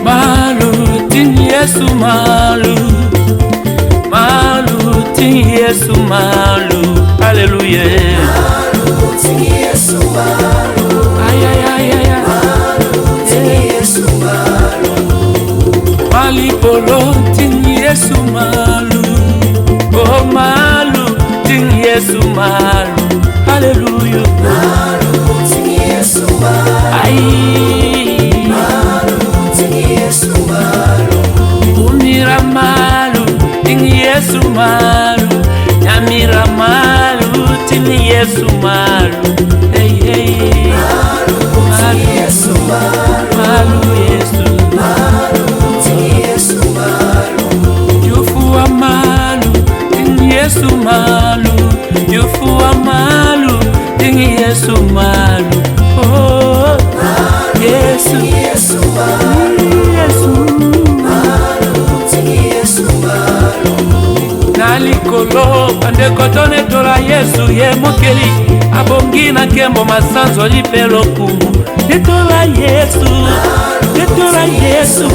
Malu ting Yesu malu, malu ting Yesu malu, hallelujah. Malu ting Yesu malu, Ay ay ay ay ay. malu ting Yesu malu, Mali polo ting Yesu malu, oh malu ting Yesu malu, hallelujah. malu ting Yesu malu, Ay. malu ting Yesu malu, Umira malu ting Yesu malu, nyamira malu ting Yesu malu, hey hey. malu ting Yesu malu, Malu Yesu, malu ting Yesu malu, yufua malu ting Yesu malu, yufua malu ting Yesu malu, oh Yesu, Yesu malu, Yesu. malu ting Yesu malu, Nalikolo pande kotone tola Yesu ye mokeli abongi na kembo masanzo lipelo kumu netola Yesu, netola Yesu.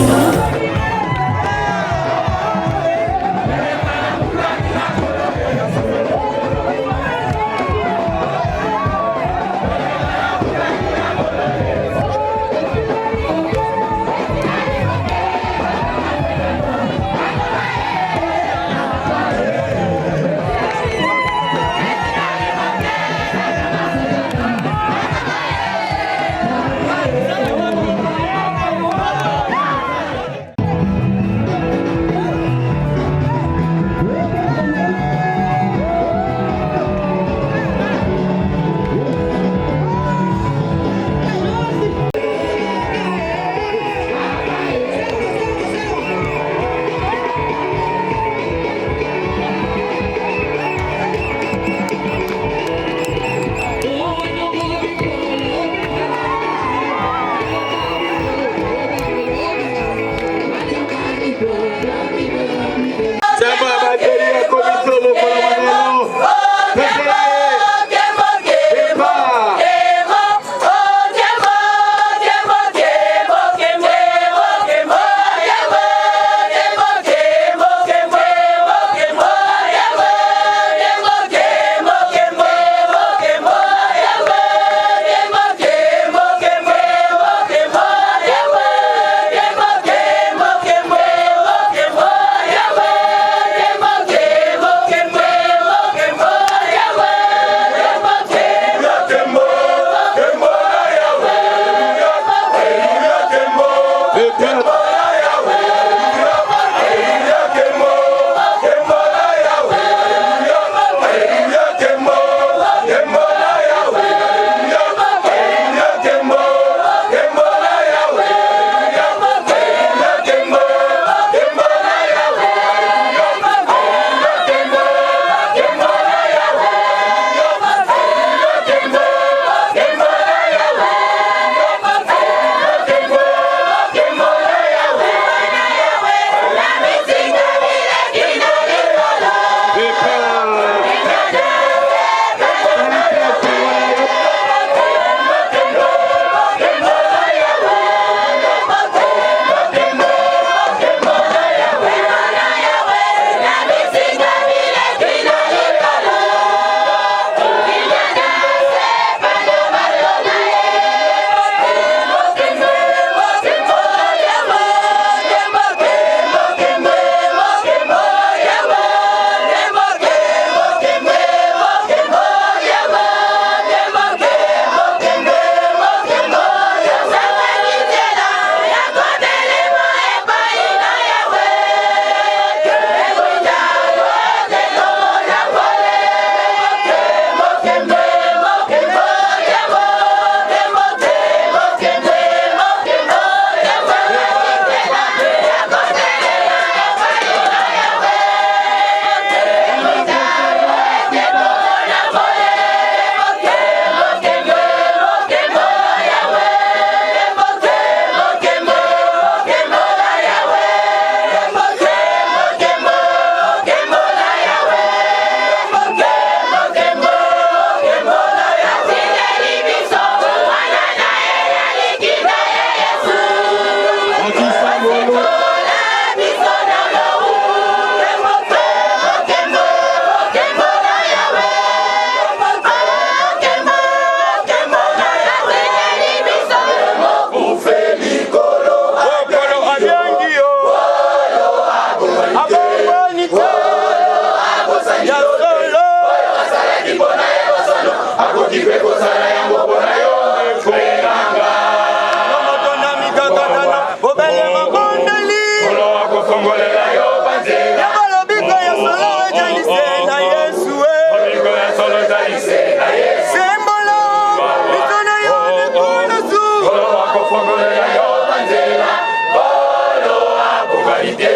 manzela kolo abukalite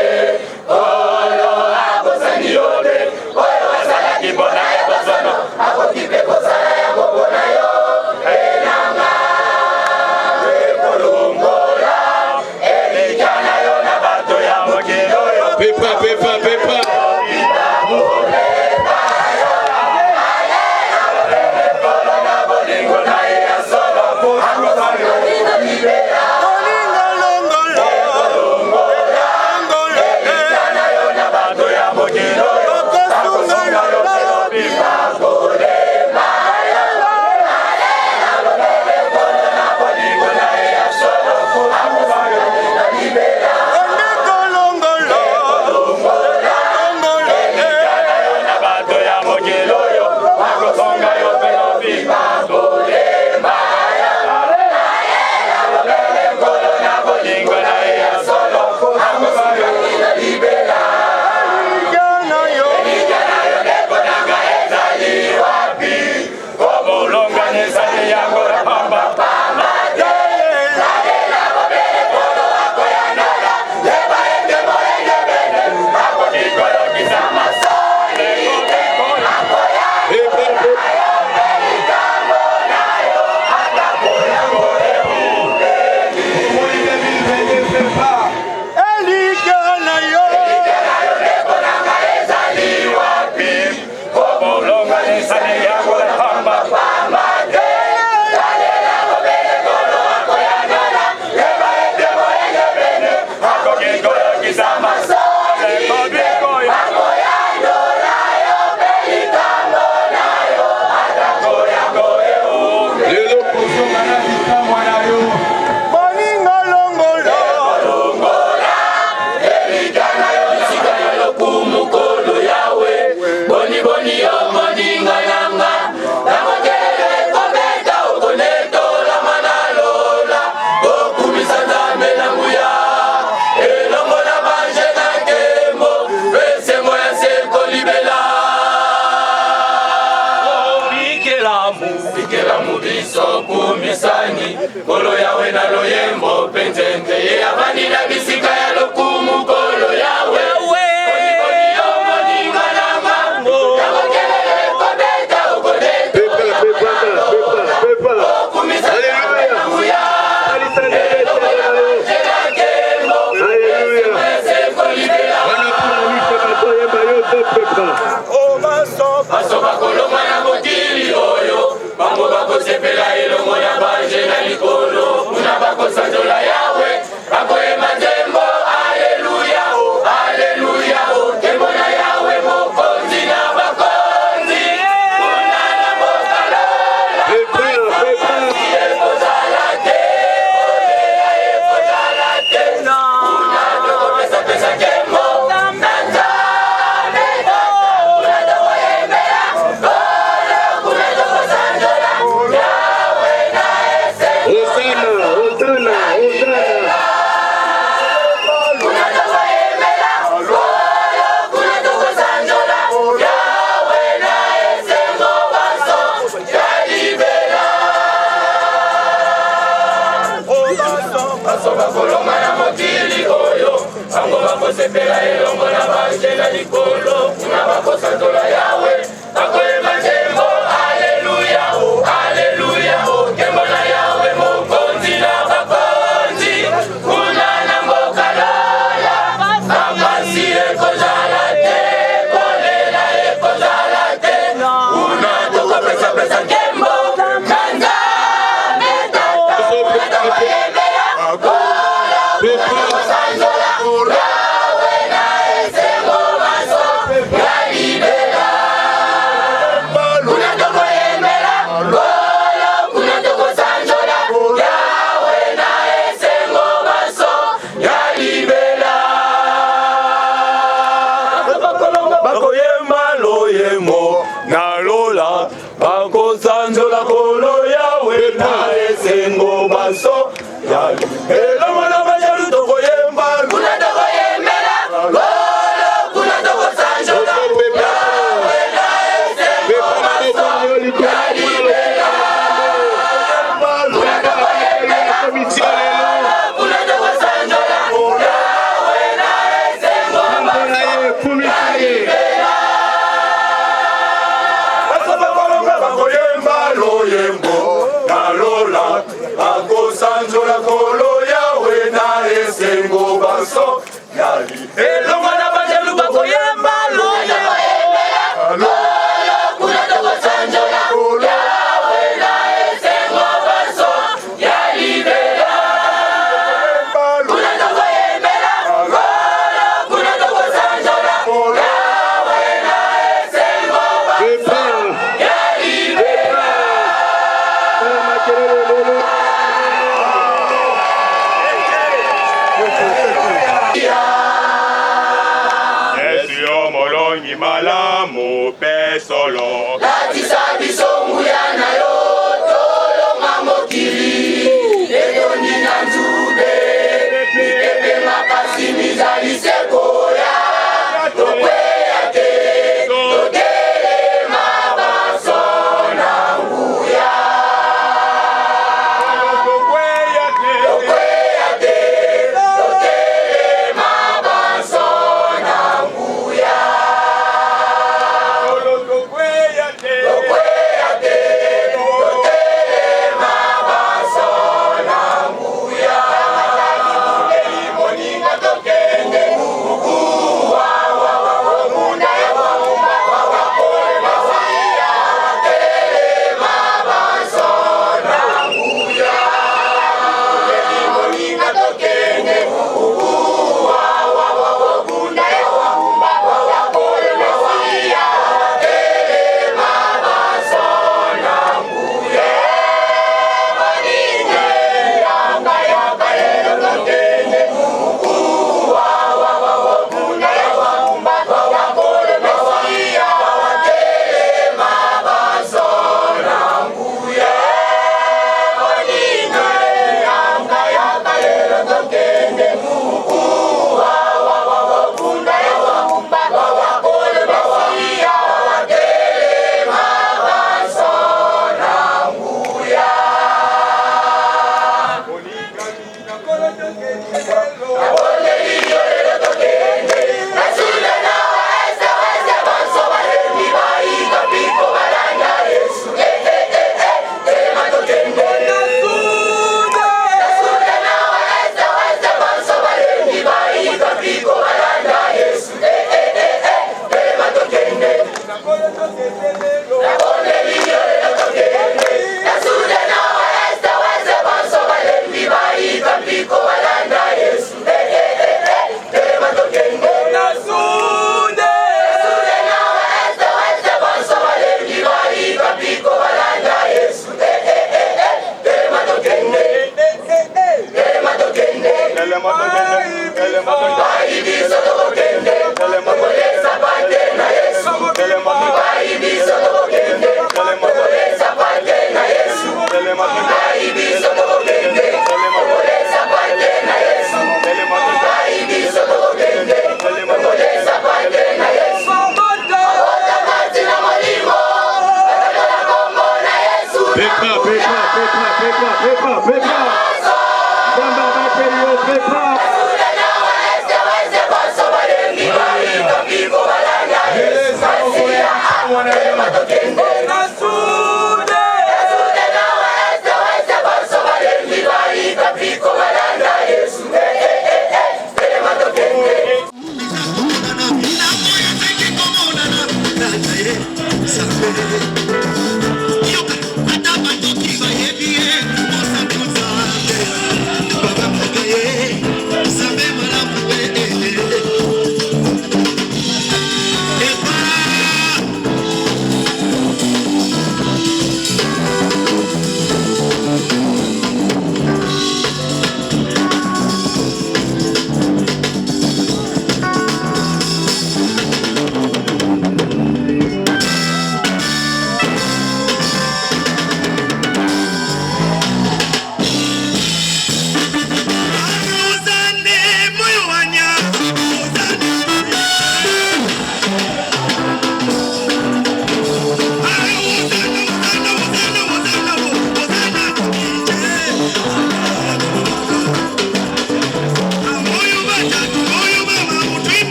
kolo abosaniyote oyo wasala kibona ya basono akokipe kosala ya kobona yo enanga ekolongola elikana yo na bato ya mokili oyo pepa kolo yawe na loyembo penzente ye avandi na bisika ya lokumu kolo yawe boni yo moninga na mango yakokelele kobeta okodeta okumisa na nguya elobela kembo ese kolibela baso bakoloma na mokili oyo bango bakosepela elongo ya banje na likolo kuna bakosanzola yawe bakoyema nzembo aleluya aleluya nkembo na yawe mokonzi na bakonzi kuna na mokalola makasi ekozala te oleya ekozala te kuna tokopesapesa nkembo na nzambe kuna tokoyembela kolo kuna tokosanzola yawe na ese bakoloma na mokili oyo bango bakosepela elongo na banje na likolo kuna bakosanzola yawe bakoyeba nzembo aleluya aleluya nkembo na yawe mokonzi na bakonzi kuna na mboka lola makasi ekozala te kolela ekozala te kuna tokopesapesa nkembo na nzambe tata tokoyembela yawe na esengo maso ya libela kuna tokoyembela kolo kuna tokosanzola yawe na esengo maso ya libela bakoyemba loyengo na lola bakosanzola kolo yawe na esengo maso ya elongo na bajalu tokoyemba kuna tokoyemba mope solo latisa biso nguya na yo tolonga mokili etoni na nzube mipepe makasi mizali sekoya tokweya te totelema baso na nguya tokweya te totelema baso na nguya tokweya te totelema baso na nguya moninga tokende ukuwa muna ewamuma wakole masiya telema baso na nguya moninga tokende ukuwa muna ewamuma wakole masiya telema baso na nguya moninga yanga yanga lelo tokende ukuwa muna ewamuma wakole masiya telema baso na nguya moninga yanga yanga lelo tokende ukuwa muna ewamuma wakole masiya telema baso na nguya abonde liyo lelo tokende nasula na waesa wesa baso balembi baika piko balanda yesu telema tokende nasula na waesa wesa baso balembi baika piko balanda yesu telema tokende abonde liyo lelo tokende nasula na waesa wesa baso balembi baika piko balanda yesu telema tokende nasula na waesa wesa baso balembi baika piko balanda yesu telema tokende baibiso tokende tokolesa pate na yesu baibiso tokende tokolesa pate na yesu baibiso tokende tokolesa pate na yesu baibiso tokende tokolesa pate na yesu abota kati na molimo akatola kombo na yesu nasula na waesa wesa baso balembi baika piko balanda yesu masiya telema tokende nasula na waesa wesa baso balembi baika piko balanda yesu telema tokende Yoka, ata batoki bayebi ye, mosa kuza.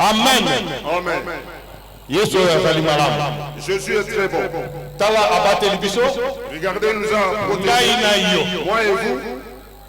Amen. Amen. Yesu azali malamu. Jésus est très bon. Tala abateli biso. Regardez, nous a protégés. Ngai na yo. Moi et vous.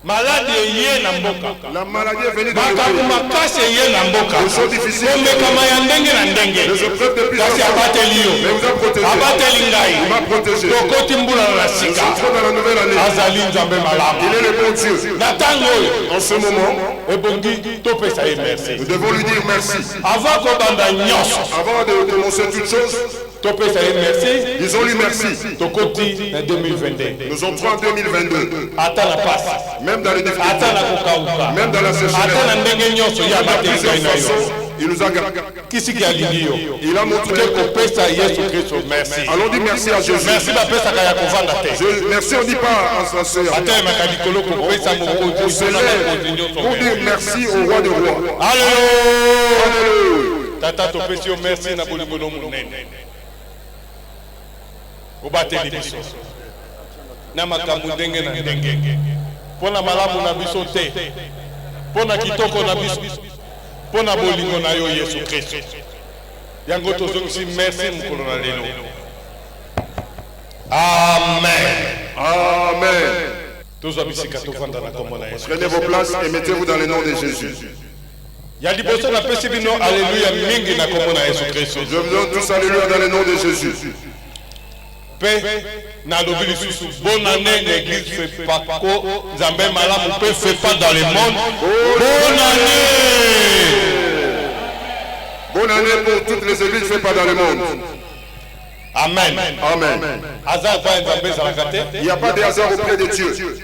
Malade ye na mboka. La maladie est venue dans le Makambo pays. makase ye na mboka. Les choses difficiles. Komekama ya ndenge na ndenge. Les épreuves de plusieurs Kasi fois. abateli yo. Mais vous a protégé. Abateli ngai. Il m'a protégé. Tokoti mbula na Nous sika. entrons dans la nouvelle année. Azali nzambe malamu. Il est le bon Dieu. Na tango oyo. En ce moment, Ebongi topesa ye merci. nous devons lui dire merci. Avant kobanda nyonso. Avant de commencer toute chose, Topesa ye merci. disons-lui merci. Tokoti na 2022. Nous entrons en 2022. Ata na pasi. Même dans les difficultés, Ata na kokauka. même dans la Ata sécheresse, na ndenge nyonso ya de bateli plusieurs ngai na yo. façons, il nous a gardés. Kisiki alingi yo. Il a montré. Ke kopesa Yesu Kristo merci. Allons dire merci à Jésus. Merci bapesaka ya kovanda te. Merci, on ne dit pas à sa sœur. Atelemaka likolo kopesa mokonzi On se mpona lève mokonzi nyonso pour dire merci au roi des rois. Alléluia. Alléluia. Tata topesi yo merci na bolingo no monene. Obateli biso. Na makambo ndenge na ndenge. Pona malamu na biso te. Pona kitoko na biso. Pona bolingo na yo Yesu Kristo. Yango tozongisi merci mokolo na lelo. Amen. Amen. Tozwa bisika tovanda na kombo na Yesu. Prenez vos places et mettez-vous dans le nom de Jésus. Ya liboso na pesi bino alléluia mingi na kombo na Yesu Kristo. Je vous donne tous alléluia dans le nom de Jésus. Pe na lobi lisusu bonne année l'église fait pas ko nzambe malamu pe fait pas dans le monde. Bonne année. Bonne année pour toutes les églises faites pas dans le monde. Amen. Amen. Hasard pa nzambe zalaka te. Il n'y a pas de hasard auprès de Dieu.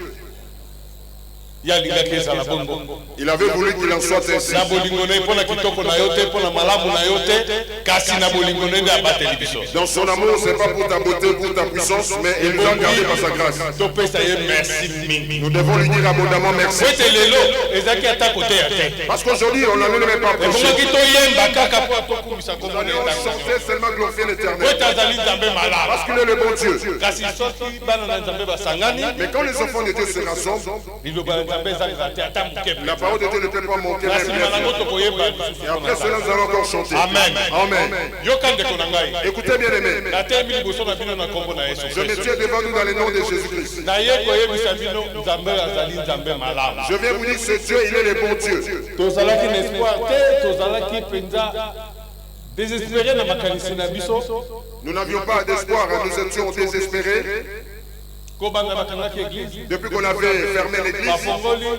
Ya lingaki ezala bongo. Il avait voulu qu'il en soit ainsi. Na bolingo ne mpona kitoko na yo te mpona malamu na yo te kasi na bolingo ne nde abateli biso. Dans son amour, ce n'est pas pour ta beauté, pour ta puissance, mais il nous a gardés par sa grâce. Topesa ye merci mingi. Nous devons lui dire abondamment merci. Ete lelo ezaki ata kote ya te. Parce qu'aujourd'hui, on n'en pas approché. Ebongaki toyemba kaka po tokumisa kombo na On ye. chantait seulement glorifier l'éternel. Ete azali nzambe malamu. Parce qu'il est le bon Dieu. Kasi soki bana na nzambe basangani Mais quand les enfants de Dieu se rassemblent, liloba na nzambe ezalaka te ata moke. la parole de Dieu ne peut pas manquer. Na Même nsima nango bien. tokoyeba Et lisusu après mpona cela, nous allons encore chanter. Amen. Amen. Yoka ndeko na ngai. Écoutez bien aimés. Natelemi liboso na bino na kombo na Yesu Je me Kristo. tiens devant nous dans le nom de Jésus-Christ. Na ye koyebisa bino nzambe azali nzambe malamu. Je viens vous dire, ce Dieu, il est le bon Dieu. Tozalaki na espoir te, tozalaki mpenza désespéré na makanisi na biso. Nous n'avions pas d'espoir, nous étions désespérés. Kobanda bakangaki église. Depuis qu'on avait fermé l'église,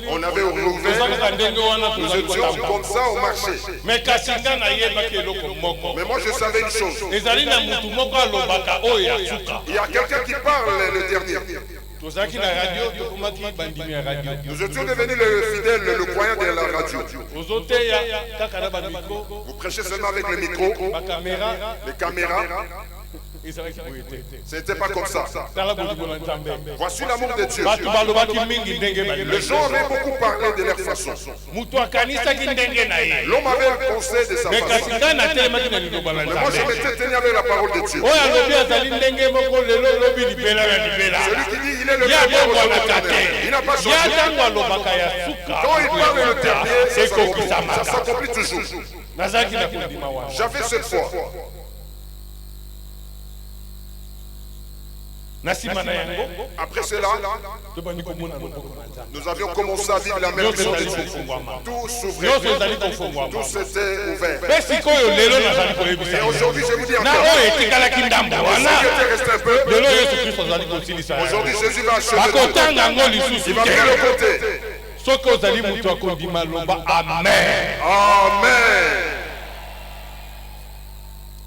on avait rouvert. Tozalaka ndenge wana Nous tozali étions kotamba. comme ça au marché. Mais kasi nga nayebaki eloko moko. Mais moi, je savais une chose. Ezali na mutu moko alobaka oyo ya suka. Il y a quelqu'un qui parle le dernier. Tozalaki na radio, tokomaki bandimi ya radio. Nous étions devenus le fidèle, le croyant de la radio. Ozoteya kaka na bandiko, Vous prêchez seulement avec le micro, bakamera, les caméras. ezalaki boye te. C'était pas comme ça. Tala bolingo na nzambe. Voici l'amour de Dieu. Bato balobaki mingi ndenge Les balobaki. gens avaient beaucoup parlé de leur façon. Mutu akanisaki ndenge na ye. L'homme avait pensé de sa Mais kasi façon. nga natelemaki na liloba na Mais moi, je nzambe. m'étais tenu avec la parole de Dieu. Oyo alobi azali ndenge moko lelo lobi libela na libela. Celui qui dit il est le Ya premier bongo aujourd'hui, anaka il n'a pas te. Ya changé. ntango alobaka ya suka. Quand il parle le dernier, ça ekokisamaka. s'accomplit toujours. Nazalaki na kondima wana. J'avais cette foi. Na nsima na yango Après cela, tobandi komona loboko na nzambe. nous avions commencé à vivre la même Nyonso chose de ezali Dieu. kofungwama. Tout s'ouvrait. Nyonso ezali kofungwama. Tout s'était ouvert. Mpe sikoyo lelo nazali koyebisa Et yo. aujourd'hui, je vous dis Na encore, oyo etikala ndambo ce wana qui était resté un peu, lelo yesu kristo azali kosilisa yango. aujourd'hui, Jésus va achever tout. bakotanga yango lisusu Il va bien le te côté. soki ozali moto akondima loba amen. Amen.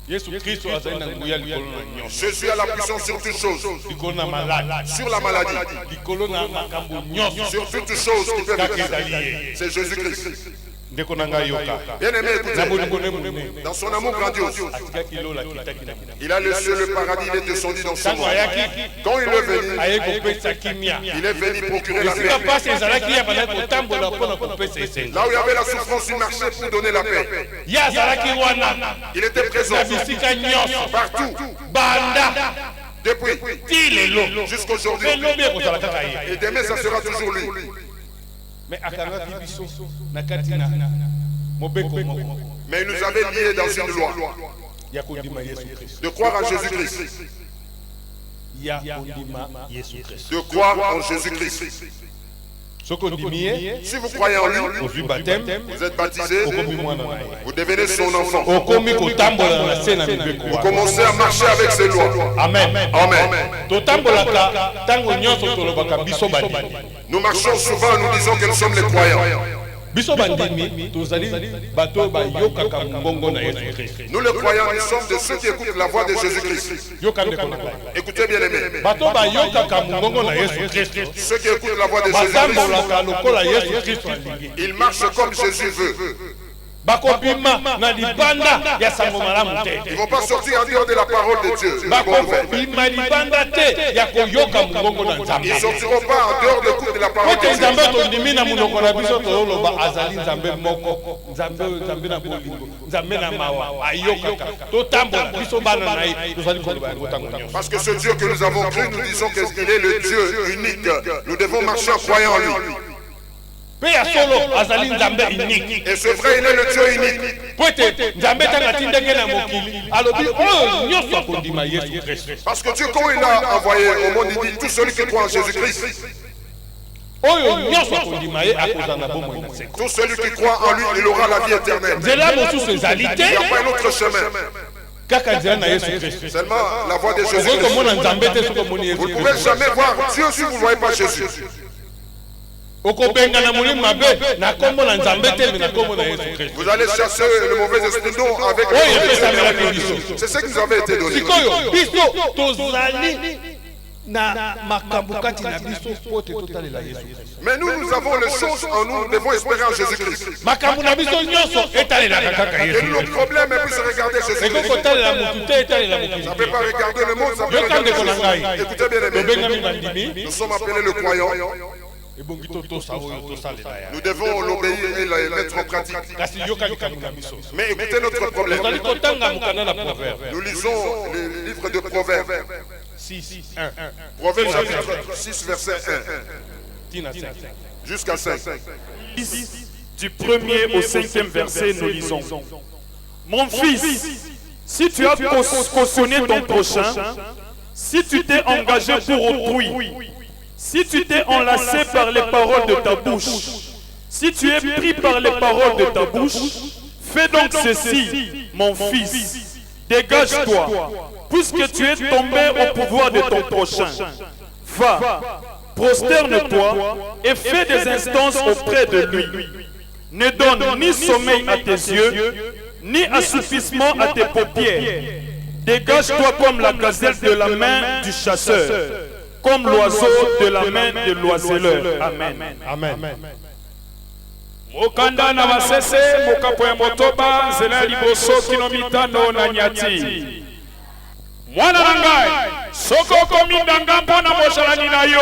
yesu kristo azali na nguya likolo na nyonso, Jésus a la puissance sur toutes choses. likolo na maladi, Sur la maladie. likolo na makambo nyonso. Sur toutes choses qui peuvent Kaka être. ezali ye. C'est Jésus-Christ. ndeko na ngai yoka Bien aimé, na écoutez. bolingo ne monene Dans son amour grandiose, atikaki lola kitaki na mokili. il a laissé le paradis, il est descendu dans son ntango monde. ayaki Quand il est venu, aye kopesa kimia il est venu procurer la esika paix. mpasi ezalaki ye bandaki kotambola mpona kopesa esengo. Là où il y avait la souffrance, il marchait pour donner la paix. ye azalaki wana Il était présent na bisika nyonso partout, banda depuis, ti lelo jusqu'aujourd'hui. mpe lobi ekozala kaka ye. Et demain, ça sera toujours lui. me akangaki biso na kati na Mais il nous avait liés dans une loi de croire en Jésus-Christ. De croire en Jésus-Christ. Si vous croyez en lui, vous êtes baptisé, vous devenez son enfant. Vous commencez à marcher avec ses lois. Amen. Amen. Nous marchons souvent, nous disons que nous sommes les croyants. Nous les croyants, nous sommes de ceux qui écoutent la voix de Jésus-Christ. Écoutez bien aimés. Ceux qui écoutent la voix de Jésus-Christ, ils marchent comme Jésus veut. Ils ne vont pas sortir en dehors de la parole de Dieu. Ils ne sortiront pas en dehors de la parole de Dieu. Parce que ce Dieu que nous avons cru, nous disons qu'il est le Dieu unique. Nous devons marcher en croyant en lui. Et c'est vrai, il est le Dieu unique. Parce que Dieu, quand il a envoyé au monde, il dit tout celui qui croit en Jésus-Christ. Tout celui qui croit en lui, il aura la vie éternelle. Il n'y a pas un autre chemin. Seulement la voix de Jésus. Vous ne pouvez jamais voir Dieu si vous ne voyez pas Jésus. Vous allez chasser le mauvais esprit avec le c'est ce qui nous avait été donné. Mais nous avons les choses en nous, nous devons espérer en Jésus-Christ. Et nous, le problème est plus de regarder Jésus-Christ. Ça ne peut pas regarder le monde, ça peut regarder Jésus. Écoutez bien aimés, nous sommes appelés le croyant. Nous devons l'obéir et le mettre en pratique. Mais écoutez notre problème. Nous lisons les livres de Proverbes. Proverbes chapitre 6, verset 1 jusqu'à 5. Du 1er au 5e verset, nous lisons. Mon fils, si tu as cautionné ton prochain, si tu t'es engagé pour autrui, si tu t'es enlacé par les paroles de ta bouche, si tu es pris par les paroles de ta bouche, fais donc ceci, mon fils. Dégage-toi, puisque tu es tombé au pouvoir de ton prochain. Va, prosterne-toi et fais des instances auprès de lui. Ne donne ni sommeil à tes yeux, ni assoupissement à tes paupières. Dégage-toi comme la gazelle de la main du chasseur, comme l'oiseau de la main de l'oiseleur. Amen. Amen. Mokanda na masese mokapo ya motoba nzela liboso kino mitano na nyati. Mwana na ngai, soko komi ndanga mpona moshalani na yo,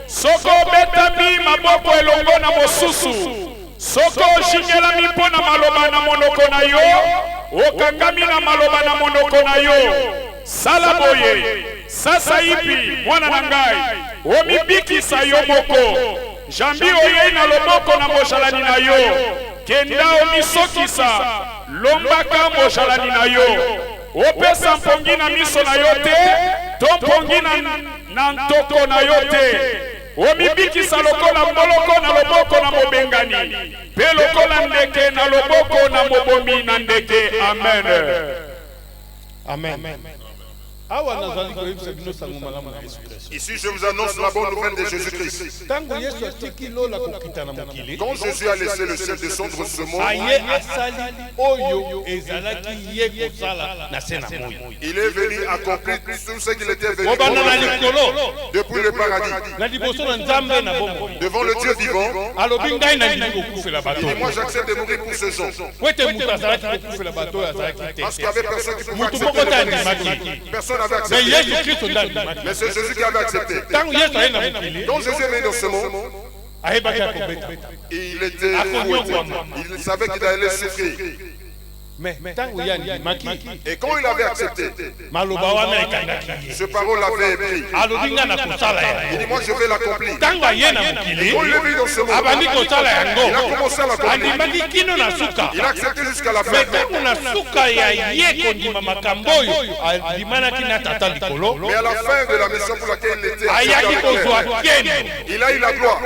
soko betami maboko elongo na mosusu, soko shingelami mpona maloba na monoko na yo, okangami na maloba na monoko na yo. Sala boye, sasa ipi mwana na ngai, omibikisa yo moko. Jambi oye na loboko na moshalani na yo, kenda omisokisa, lombaka moshalani na yo. Opesa mpongi na miso na yo te, to mpongi na ntoko na yo te. Omibikisa lokola moloko na loboko na mobengani, pe lokola ndeke na loboko na mobomi na ndeke. Amen. Amen. Ici, je vous annonce la bonne nouvelle de Jésus-Christ. Quand Jésus a laissé le ciel descendre ce monde, il est venu accomplir tout ce qu'il était venu depuis le paradis. Devant le Dieu vivant, il dit, moi j'accepte de mourir pour ce gens. Parce qu'il y avait personne qui pouvait accepter. Personne n'avait accepté. Mais c'est Jésus qui avait accepté. Donc Jésus est venu dans ce monde. Il était fouetté. Il savait qu'il allait souffrir. Mais tango ya ndimaki. Et quand il avait accepté, Maloba wana ekangaki. ce parole l'avait pris. Alobinga na kosala ya. Il dit, moi je vais l'accomplir. Tango ye na mokili. On l'a vu dans ce monde. Abandi kosala yango. Il a commencé à l'accomplir. Andimaki kino na suka. Il a accepté jusqu'à la fin. Mais tango na suka ya ye kondima makambo oyo. Andimanaki na tata likolo. Mais à la fin de la mission pour laquelle il était, Ayaki kozwa keno. il a eu la gloire.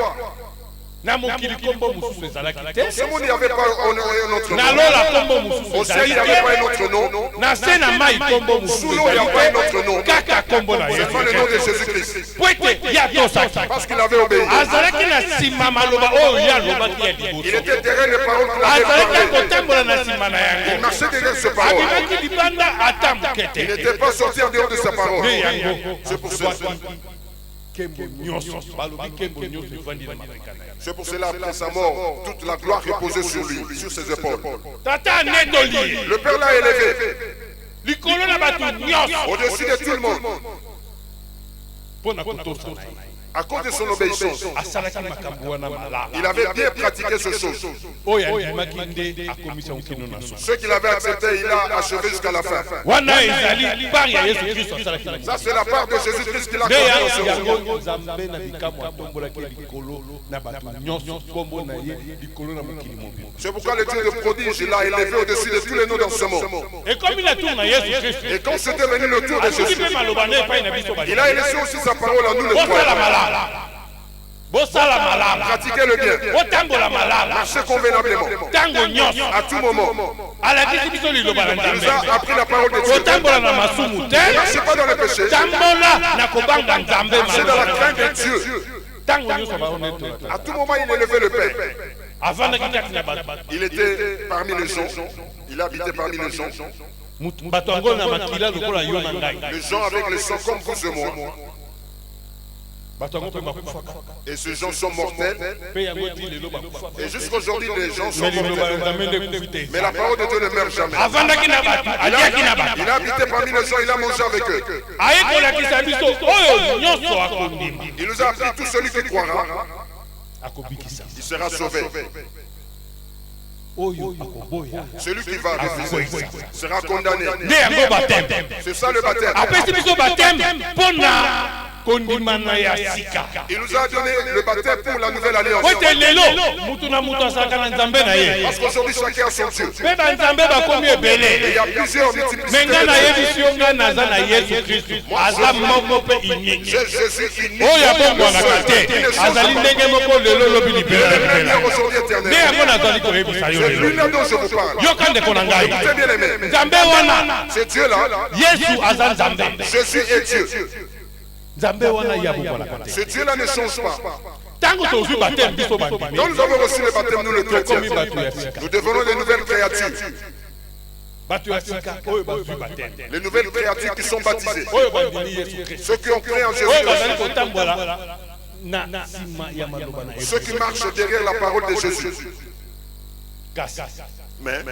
Na mokili kombo mususu ezalaki te. Ce monde, il n'y avait pas un autre Na nom. lola kombo mususu Au ciel, il n'y ezalaki avait pas un te. autre nom. Na se na mai kombo mususu Sous l'eau, il n'y a pas un autre nom. kaka kombo na C'est pas le nom de Yesu. Jésus-Christ. Po ete ya tosaki. Parce qu'il avait obéi. Azalaki na nsima maloba oyo ye alobaki ya Il liboso. était derrière les paroles qu'il avait Azalaki parlées. kotambola na nsima na Il yango. marchait derrière ses paroles. Abimaki libanda ata moke Il te. n'était pas sorti en dehors de sa parole. Nde yango C'est pour cela. kembo nyonso balobi kembo nyonso evandi na mapeka na ye. C'est pour cela, après sa mort, toute la gloire reposait sur lui, sur ses épaules. Tata anetoli Le Père l'a élevé likolo na bato nyonso au-dessus de tout le monde. mpo na kotosa na ye. À cause de son obéissance, asalaki makambo wana malamu il avait bien pratiqué ce chose. oyo andimaki nde akomisa nkino na so. Ce qu'il avait accepté, il a achevé jusqu'à la fin. wana ezali part ya yesu kristo asalaki na Ça, c'est la part de Jésus-Christ qu'il a nde accordée dans ce monde. yango nzambe na bikamwa atombolaki likolo na bato nyonso nkombo na ye likolo na mokili mobimba. C'est pourquoi le Dieu de prodige, il l'a élevé au-dessus de tous les noms dans ce monde. ekomi na tour na yesu kristo Et quand c'était venu le tour de asoki Jésus, mpe maloba na epai na biso il a laissé aussi sa parole à nous les bosala croyants. malamu bosala malamu Pratiquez le bien. botambola malamu Marchez convenablement. ntango nyonso À tout moment. alakisi biso liloba na Il nous nzambe a appris la parole de Dieu. kotambola na masumu te Ne marchez pas dans le péché. tambola na kobanga nzambe Marchez dans la malamu crainte de Dieu. ntango nyonso baonetola À tout moment, il élevait le Père. avandaki kati na bato Il était parmi les gens. Il habitait parmi les gens. bato yango na makila lokola yo na ngai Les gens avec le sang comme vous et moi. bato yango mpe bakufaka Et ces gens sont mortels. mpe yango ti lelo bakufaka Et jusqu'aujourd'hui, les gens sont mais liloba ya mortels. nzambe nde ekufi te Mais la parole de Dieu ne meurt jamais. avandaki na bato aliaki na bato Il a habité parmi les gens, il a mangé avec eux. aye kolakisa biso oyo nyonso akondima Il nous a appris tout celui qui croira, akobikisa il sera sauvé. oyo akoboya Celui qui va refuser sera condamné. nde yango bateme C'est ça le baptême. apesi biso bateme mpo na kondimana ya sika Il nous a donné le baptême pour la nouvelle alliance. po ete lelo mutu na mutu asalaka na nzambe na ye Parce qu'aujourd'hui, chacun a son Dieu. mpe banzambe bakomi Et il ebele y a plusieurs me multiplicités. nga nayebisi yo nga naza na yesu kristu aza moko mpe unique J'ai Jésus unique. oyo abongwanaka te azali ndenge moko lelo lobi lipela na Lumière lipela aujourd'hui nde éternelle. yango nazali koyebisa yo C'est lelo lui-là dont je vous parle. yoka ndeko na ngai Écoutez bien aimé. nzambe wana C'est Dieu-là. yesu aza nzambe Jésus est Dieu. nzambe wana ye abongwanaka te Ce Dieu-là ne change pas. ntango tozwi bateme biso bandimi Quand nous avons reçu le baptême, nous le chrétiens, tokomi bato ya sika nous devenons des nouvelles créatures. bato ya sika oyo bazwi bateme Les nouvelles créatures qui sont baptisées. oyo bandimi yesu kristu Ceux qui ont cru en oyo bazali Jésus. kotambola na nsima ya maloba na Ceux qui marchent derrière la parole de Jésus. kasi Mais,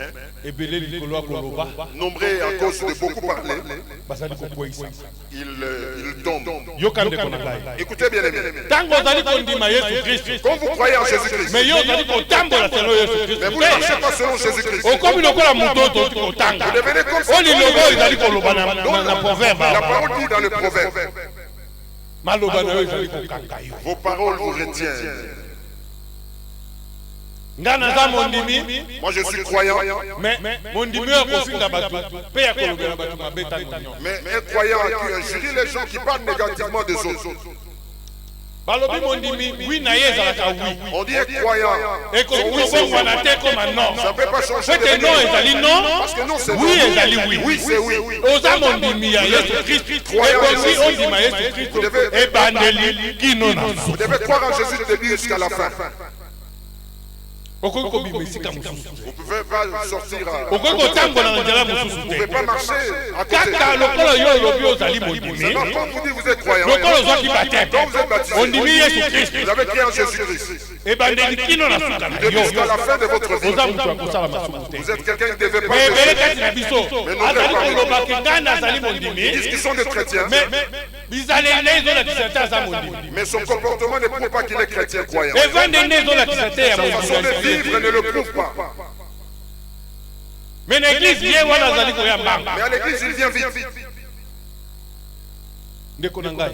ebele likolo ya koloba nombreux à cause de beaucoup parler, bazali kokweyisa ils tombent. yoka ndeko na ngai Écoutez bien aimé. ntango ozali kondima yesu kristu Quand vous croyez en Jésus-Christ, me yo ozali kotambola selo yesu mais kristu vous ne marchez te pas selon Jésus-Christ. okomi lokola moto oyo tozi kotanga Vous devenez comme ça. oyo liloba oyo ezali koloba na proverbe La parole dit dans le proverbe. maloba na yo ezali kokanga yo Vos paroles vous retiennent. nga naza mondimi Moi je suis croyant, me mondimi oyo akofinga bato mpe ya kolobela bato mabe ntango nyonso mais un croyant qui injurie les gens qui parlent négativement des autres. balobi mondimi wi na ye ezalaka wi On dit un croyant. ekoki kobongwana te koma non Ça ne peut pas changer ete de non venir. ezali non Parce que non, c'est wi non. ezali wi Oui, c'est oui. oza mondimi ya yesu kristu ekoki ondima yesu kristu ebandeli kino na Vous devez croire en Jésus du début jusqu'à la fin. okoki kobima esika mosusu Vous ne pouvez pas sortir. okoki kotambola na nzela mosusu Vous ne pouvez te pas marcher à côté. kaka lokola yo olobi ozali mondimi Non, quand vous dites vous êtes croyant, lokola ozwaki bateme quand vous êtes baptisé, ondimi yesu kristu vous avez cru en Jésus-Christ. ebandeli kino na suka na Depuis jusqu'à yo la fin de votre vie, oza moto akosala masumu te vous êtes quelqu'un qui ne devait pas me ebele pécher. kati na biso azali kolobaki ngai nazali Ils disent mondimi qu'ils sont des chrétiens, me bizaleli ezolakisa te aza mondimi mais son comportement ne prouve pas qu'il est chrétien croyant. evande nde ezolakisa te ya Sa façon de vivre ne le prouve pas. mondimi Vous devez, quand vous dites vous êtes croyant, vous devez cru en Jésus-Christ. ngai nazali mondimi Mais l'église vient wana zali ko ya mbanga. Mais à l'église, il vient vite. Ndeko na ngai.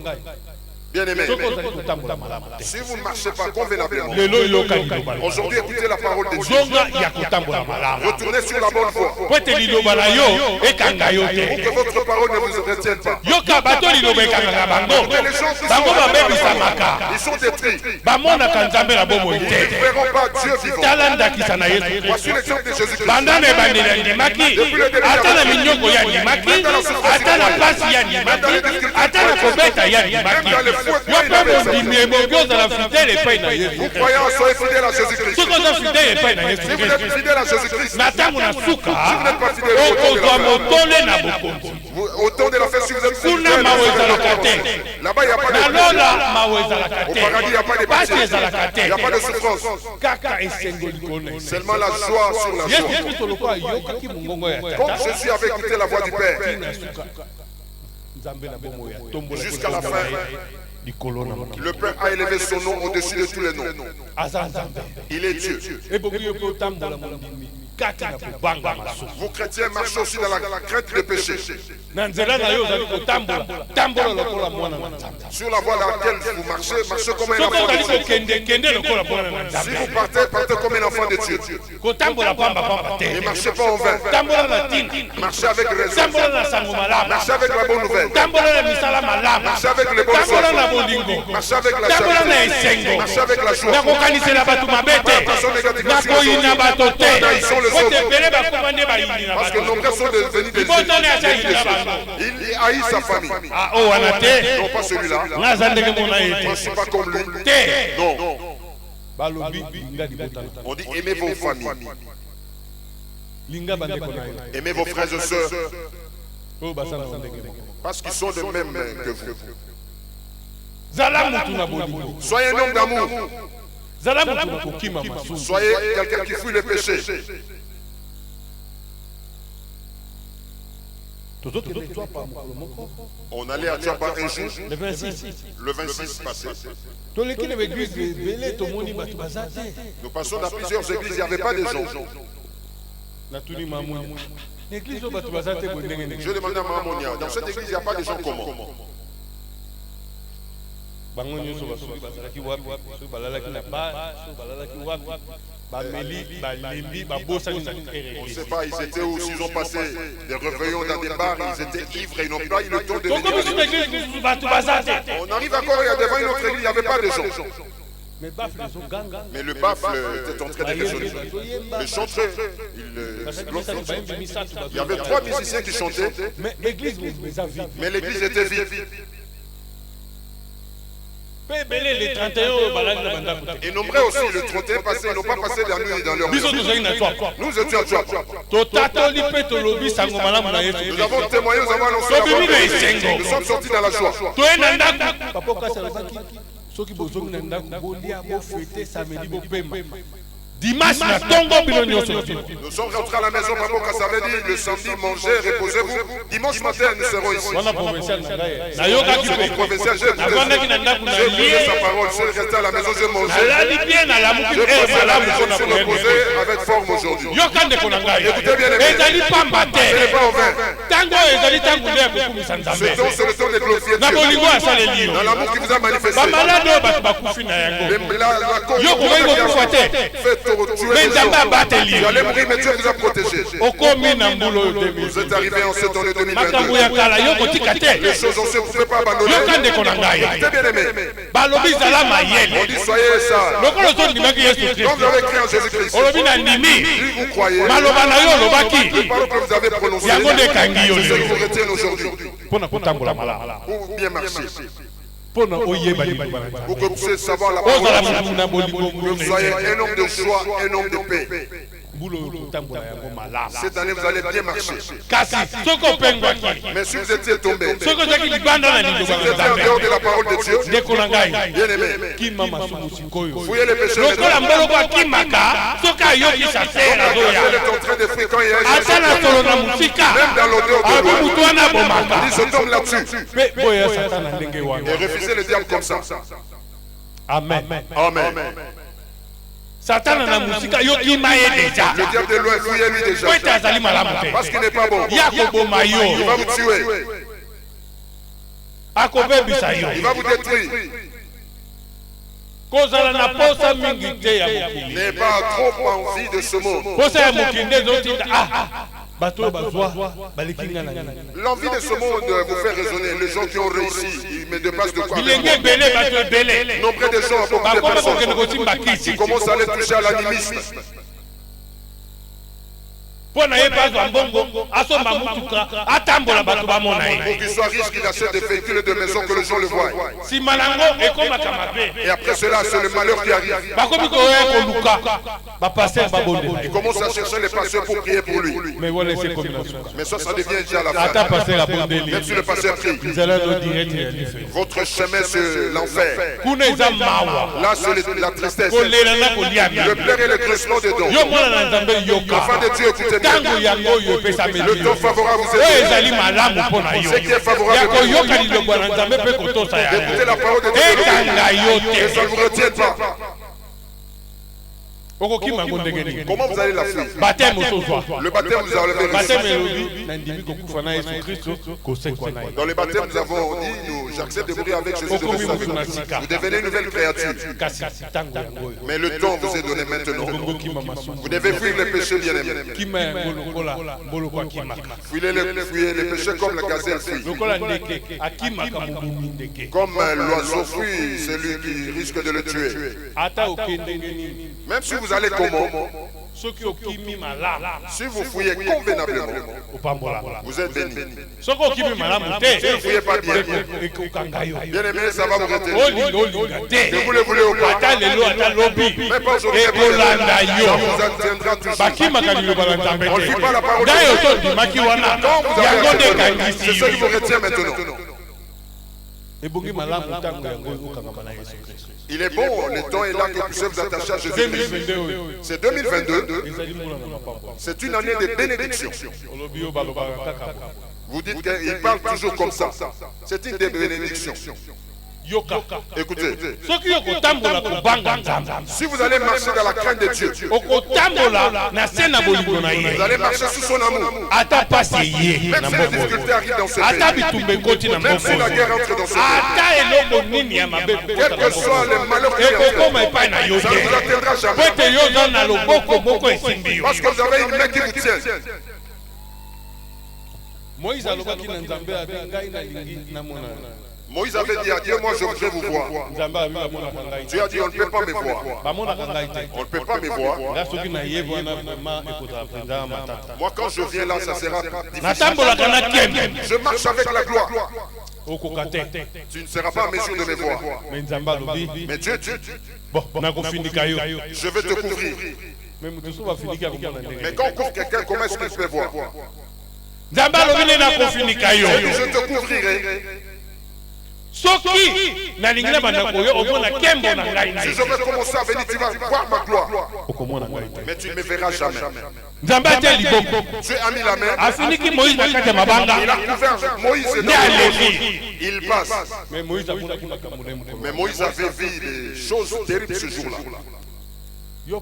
Bien aimé, Soko zali kotambola malamu te. si vous ne marchez pas convenablement, Lelo iloka liloba. aujourd'hui écoutez la parole de Dieu. Zonga ya kotambola malamu. Retournez sur la bonne voie. Po ete liloba na yo ekanga yo Pour te. que votre parole ne vous retienne pas. Yoka bato liloba ekanga na bango. Mais les gens qui Bango sont babebisamaka. ils sont détruits. Bamonaka nzambe na bomoi Ils ne te. verront pas Dieu vivant. Tala ndakisa na Yesu Voici Kristo. l'exemple de Jésus-Christ. Banda na ebandeli ya ndimaki, ata na minyoko ya ndimaki, ata na pasi ya ndimaki, ata na kobeta ya ndimaki. Yo mpe mondimi ebongi ozala fidele epai na Yesu Vous Kristo. croyants, soyez fidèles à Jésus-Christ. Soki oza fidele epai na Yesu Si vous Kristo, êtes fidèles à Jésus-Christ, na ntango na suka fidèle okozwa motole na bokonzi. au temps de la fête, si vous êtes Kuna fidèles, mawe vous êtes ezalaka fidèles. te. Là-bas, il n'y a pas de Na plaisir. lola mawe ezalaka Au paradis, il n'y a pas de te. Pasi pitié. ezalaka Il n'y a pas de te. souffrance. Kaka esengo likolo na esengo. Seulement la joie sur la Yesu joie. Kristo lokola ayokaki mongongo ya Comme tata. Jésus avait écouté la voix du Père, Nzambe na bomoi ya tombola jusqu'à la fin, likolo na mokili. le Père a élevé son nom au-dessus de tous les noms. Aza Nzambe. Il est Dieu. Ebongi yo mpe otambola mondimi kati na kobanga masumu. Vous, chrétiens, marchez aussi dans la crainte du péché. Na nzela na yo ozali kotambola tambola lokola mwana na Nzambe. Sur la voie dans laquelle vous marchez, marchez comme un Soki enfant ozali de Dieu. kokende lokola mwana na Si Nzambe. vous partez, partez comme un enfant de Dieu. Kotambola pamba Ne te. marchez pas en vain. Tambola na ntina. Marchez avec raison. Tambola na sango malamu. Marchez avec la bonne nouvelle. Tambola na misala malamu. Marchez avec les bonnes Tambola na choses. bolingo. Marchez avec la Tambola na charité. esengo. Marchez avec la joie. Nakokanisela bato mabe te. Nakoyina bato te. Kote ebele bakoma nde bayini na Parce que bato. nombreux sont devenus des Libotane aza yini na bango. Il haït sa famille. Ah, oh, wana te. Non, pas celui-là. Naza ndenge mona ye Moi, je ne te. suis pas comme lui. Te. Non. Balobi linga libotana. On dit aimez vos familles. Linga bandeko na yo. Aimez vos frères et sœurs. Oyo basala na ndenge moko. Parce qu'ils sont de même que vous. Zala mutu na bolingo. Soyez un homme d'amour. Zala mutu na kokima masumu. Soyez quelqu'un qui fuit le péché. Tozokende twa pa mokolo moko. On allait à Tchapa un jour, Le 26. le 26 passé. Toleki na église ebele tomoni bato baza te. Nous passons dans plusieurs églises, il n'y avait pas de gens. Natuni mamoni. L'église oyo bato baza te boye ndenge Je ndenge. demandais à Mamonia, dans cette église, il n'y a pas de gens comment. Bango nyonso basoki bazalaki wapi, soki balalaki na bar, soki balalaki wapi, bameli, balembi, babosani na On ne église. sait pas, ils étaient où, s'ils ont passé des réveillons dans des bars, ils étaient ivres et ils n'ont pas eu le temps de Toko biso na venir. église mosusu bato baza te. On arrive encore devant une autre église, il n'y avait pas de gens. Mais bafle ezoganga. Mais le baffle était en train de résonner. Le chanteur, il y avait 3 musiciens qui chantaient, Mais église eza vide. mais l'église était vide. Pe ebele le 31 oyo balali na bandako te. Et nombreux aussi, le 31 passé, ils n'ont pas passé la nuit dans leur Biso maison. tozali na twako. Nous étions à Tchapa. Totatoli mpe tolobi sango malamu na Yesu Nous Kristo. avons témoigné, nous avons annoncé la Sobimi na bonne esengo. nouvelle. Nous sommes sortis dans la joie. Toye na ndako. Papa okasi alobaki soki bozongi na ndako bolia bofete samedi bopema. Dimanche na tongo bino nyonso na bino. Nous sommes rentrés à la maison, Papa Kassava dit, le samedi, mangez, reposez-vous. Dimanche matin, nous serons ici. Wana provincial na ngai. Nayokaki Mon mpe. provincial, j'ai Navandaki na ndako na écouté lie. sa parole. Je suis resté à la maison, j'ai mangé. Nalali bien nalamuki Je mpe passé à la malamu maison, mpona je suis reposé koyeba. avec forme aujourd'hui. Yoka ndeko na ngai. Écoutez bien, les frères. Ezali pamba Ce n'est te. pas en vain. Tango oyo ezali tango nde ya kokumisa Ce Nzambe. temps, c'est le temps de glorifier Na Dieu. bolingo asaleli yo. Dans l'amour qui vous a manifesté. Bamalade oyo bato bakufi na yango. La cause Yo kokoki kokufa te. fait tuer Me les Nzambe gens. abateli Tu yo. allais mourir, mais Dieu vous a protégé. Okomi na mbula oyo Vous êtes 2000. arrivé en cette année Makambo 2022. ya kala yo kotika te. Les choses, on ne pouvait pas abandonner. Yoka ndeko na ngai. Écoutez bien aimé. Balobi zala On mayele. dit soyez ça. Lokolo ozondimaki Yesu Quand Kristo. vous avez cru en Jésus-Christ, Olobi na ndimi. si vous croyez, Maloba na yo les olobaki. paroles que vous avez prononcées, Yango nde ekangi yo c'est ce qui lelo. vous retient aujourd'hui. Mpona kotambola malamu. Pour bien marcher. Mpona oyeba liloba na Nzambe. Pour que vous puissiez savoir la Ozala parole. mutu na bolingo Que mbula vous soyez na un homme de joie, un homme de paix. mbula oyo kotambola yango malamu. Cette année, vous allez bien marcher. Kasi soki opengwaki. Mais si vous étiez tombé, si Soki ozalaki libanda na liloba vous na étiez en dehors de Nzambe. la parole de Dieu, Ndeko na ngai. bien aimé, Kima masumu sikoyo. fouillez les péchés. Lokola mboloko akimaka soki ayokisa se La azoya. gazelle est en train de fuir quand il y a un ata na solo na même mosika dans l'odeur de abi l'eau. mutu wana Il dit, abomaka je tombe là-dessus. mpe boya satana ndenge Et wana. refusez le diable comme ça. Amen. Amen. Satan na musika yo ki maye déjà. Le diable de loin fuyez lui déjà. Parce qu'il n'est pas bon. Il va vous tuer. Il va vous détruire. N'ayez pas trop envie de ce monde. L'envie de ce monde vous fait raisonner. Les gens qui ont réussi, mais de base de quoi? Nombre de gens, beaucoup de personnes qui commencent à aller toucher à l'animisme. Pour qu'il soit riche, qu'il achète des véhicules et des maisons que les gens le voient. Et après cela, c'est le malheur qui arrive. Il commence à chercher les pasteurs pour prier pour lui. Mais ça devient déjà la fin. Même si le pasteur prie, votre chemin c'est l'enfer. Là, c'est la tristesse. Le pleur et le crissement dedans. Enfant de Dieu, écoutez. Le temps favorable vous est. Ce qui est favorable d'écouter la parole de Dieu. Et ça ne vous retient pas. Comment vous allez la fuir? Le baptême, vous avez dans le baptême, nous avons dit, j'accepte de mourir avec Jésus de Nazareth. Vous devenez une nouvelle créature. Mais le temps vous est donné maintenant. Vous devez fuir les péchés bien-aimés. Fuyez les péchés comme la gazelle fuit. Comme l'oiseau fuit celui qui risque de le tuer. Même si vous allez comment? Si vous fouillez convenablement, vous êtes béni. Si vous ne fouillez pas bien, bien aimé, ça va vous retenir. Que vous le voulez ou pas, mais pas aujourd'hui, ça vous atteindra toujours. On ne vit pas la parole de Dieu. Quand vous avez accepté, c'est ce qui vous retient maintenant. Il est bon, le temps est là que vous puissiez vous attacher à Jésus. C'est 2022. C'est une année de bénédiction. Vous dites qu'il parle toujours comme ça. C'est une bénédiction. Écoutez, si vous allez marcher dans la crainte de Dieu, vous allez marcher sous son amour. Même si les difficultés arrivent dans ce pays, même si la guerre entre dans ce pays, quel que soit le malheur qui arrive, ça ne vous atteindra jamais. Parce que vous avez une main qui vous tient. Moïse avait dit à Dieu, moi je voudrais vous voir. Dieu a dit, on ne peut pas me voir. On ne peut pas me voir. Moi quand je viens là, ça sera difficile. Je marche avec la gloire. Tu ne seras pas en mesure de me voir. Mais Dieu dit, je vais te couvrir. Mais quand on couvre quelqu'un, comment est-ce qu'il peut voir? Je te couvrirai. Si je veux commencer à venir, tu vas voir ma gloire. Mais tu ne me verras jamais. Dieu a mis la main. Il a couvert Moïs. Il passe. Mais Moïse avait vu des choses terribles ce jour-là. Vous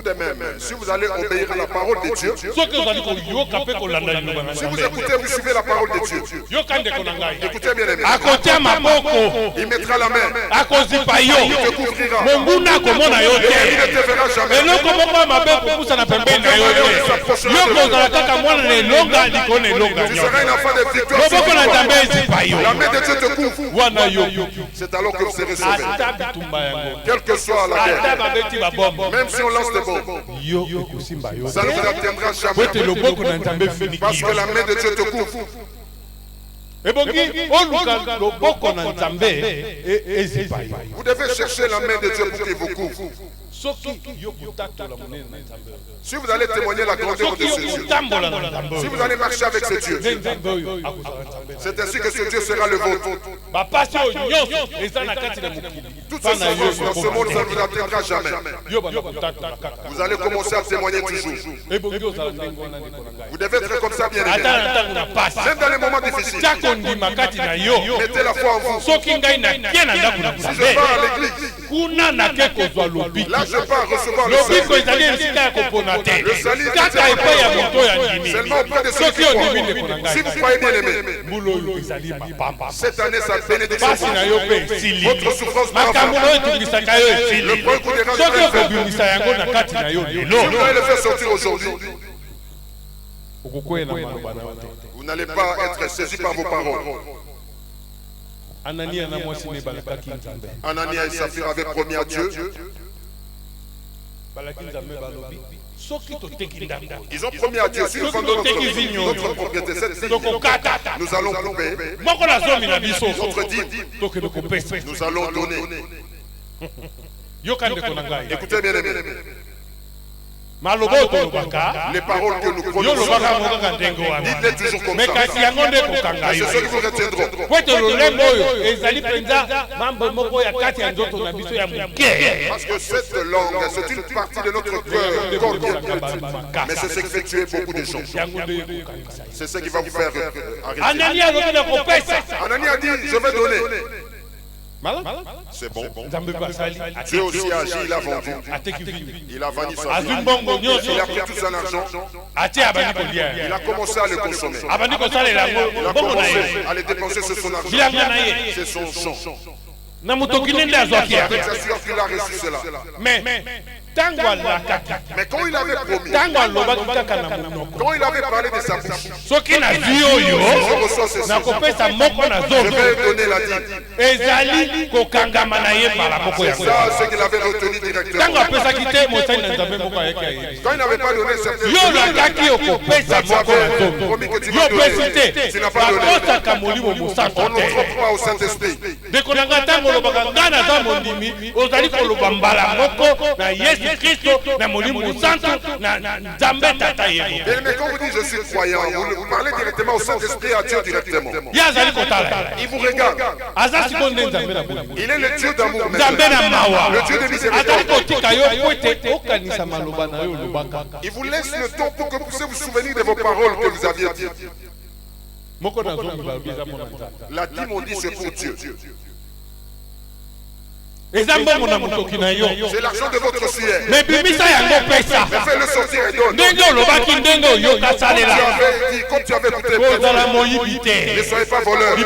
de même, si vous allez obéir à la parole de Dieu, si vous écoutez, vous suivez la parole de Dieu. Écoutez bien aimé. Il mettra la main. Il te couvrira. Il ne te verra jamais. Tu seras un enfant de victoire. La main de Dieu te couvre. C'est alors que vous serez sauvé. Quelle que soit la guerre, même si on lance des bombes, ça ne vous atteindra jamais. Parce que la main de Dieu te couvre. Vous devez chercher la main de Dieu pour qu'il vous couvre. Si vous allez témoigner la grandeur de ce Dieu, si vous allez marcher avec ce Dieu, c'est ainsi que ce Dieu sera le vôtre. Toutes ces souffrances dans ce monde, ça ne vous atteindra jamais. Vous allez commencer à témoigner toujours. Vous devez être comme ça, bien aimé. Même dans les moments difficiles, mettez la foi en vous. Si je pars à l'église, là je pars recevoir le salut. Le salut est seulement auprès de ceux qui croient. Si vous croyez, bien aimé, cette année, sa bénédiction, votre souffrance va faire. Le point coup des rages, vous allez le faire sortir aujourd'hui. Vous n'allez pas être saisi par vos paroles. Anania et Saphir avaient promis à Dieu. Ils ont promis à Dieu, si nous vendons notre propriété, cette vigne, nous allons couper notre dîme, nous allons donner. Écoutez bien aimés, les paroles que nous prononçons, dites-les toujours comme ça. C'est ce qui vous retiendront. Parce que cette langue, c'est une partie de notre cœur. Mais c'est ce qui fait tuer beaucoup de gens. C'est ce qui va vous faire arrêter. Anania a dit, je vais donner. C'est bon. Dieu aussi a agi, il a vendu. Il a vanni sa vie. Il a pris tout son argent. Il a commencé à le consommer. Il a commencé à le dépenser sur son argent. C'est son champ. J'assure qu'il a reçu cela. Mais quand il avait promis, quand il avait parlé de sa bouche, je reçois ce sang, je vais donner la dîme. C'est ça ce qu'il avait retenu directement. Quand il n'avait pas donné cette dîme, tu avais promis que tu vas donner. Tu n'as pas donné. On ne trompe pas au Saint-Esprit. Mais quand vous dites je suis croyant, vous parlez directement au Saint-Esprit, à Dieu directement. Il vous regarde. Il est le Dieu d'amour, le Dieu de miséricorde. Il vous laisse le temps pour que vous puissiez vous souvenir de vos paroles que vous aviez dites. La dîme, on dit, c'est pour Dieu. C'est l'argent de votre sueur. Mais fais-le sortir et donne. Comme tu avais écouté, ne soyez pas voleurs.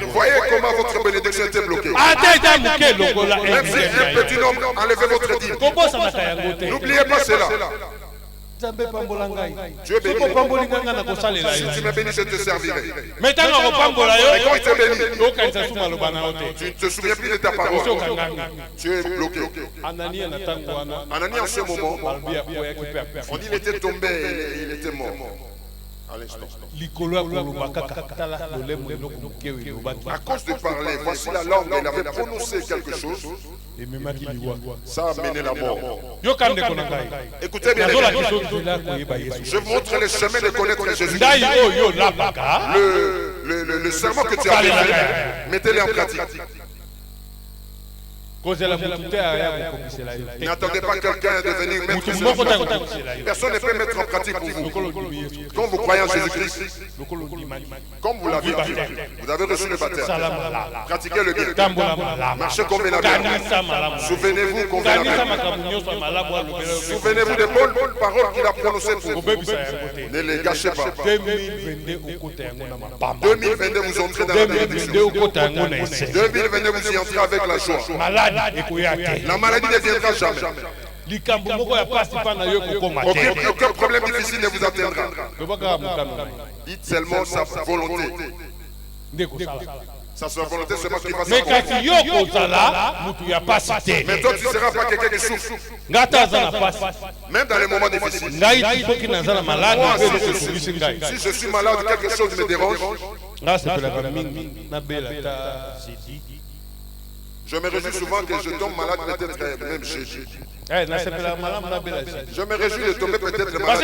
Voyez comment votre bénédiction était bloquée. Même si un petit homme enlevait votre dîme, n'oubliez pas cela. Dieu bénit. Si tu me bénis, je te servirai. Mais quand il te bénit, tu ne te souviens plus de ta parole. Tu es bloqué. Anania, en ce moment, on dit qu'il était tombé, il était mort. À l'instant. À cause de parler, voici la langue, il avait prononcé quelque chose. Ça a mené la mort. Écoutez bien, je vous montre le chemin de connaître Jésus. Le serment que tu as fait, mettez-le en pratique. N'attendez pas quelqu'un de venir mettre personne ne peut mettre en pratique pour vous. Quand vous croyez en Jésus-Christ, comme vous l'avez dit, vous avez reçu le baptême. Pratiquez le bien. Marchez convenablement. Souvenez-vous convenablement. Souvenez-vous des bonnes paroles qu'il a prononcées pour vous. Ne les gâchez pas. 2022, vous entrez dans la bénédiction. 2022, vous y entrez avec la joie. La maladie ne viendra jamais. Aucun problème difficile ne vous atteindra. Dites seulement sa volonté. Sa volonté seulement qui va s'accomplir. Mais toi tu ne seras pas quelqu'un qui souffre. Même dans les moments difficiles. Moi, si je suis malade, quelque chose me dérange. Je me réjouis souvent que je tombe malade peut-être même jeudi. Je me réjouis de tomber peut-être malade.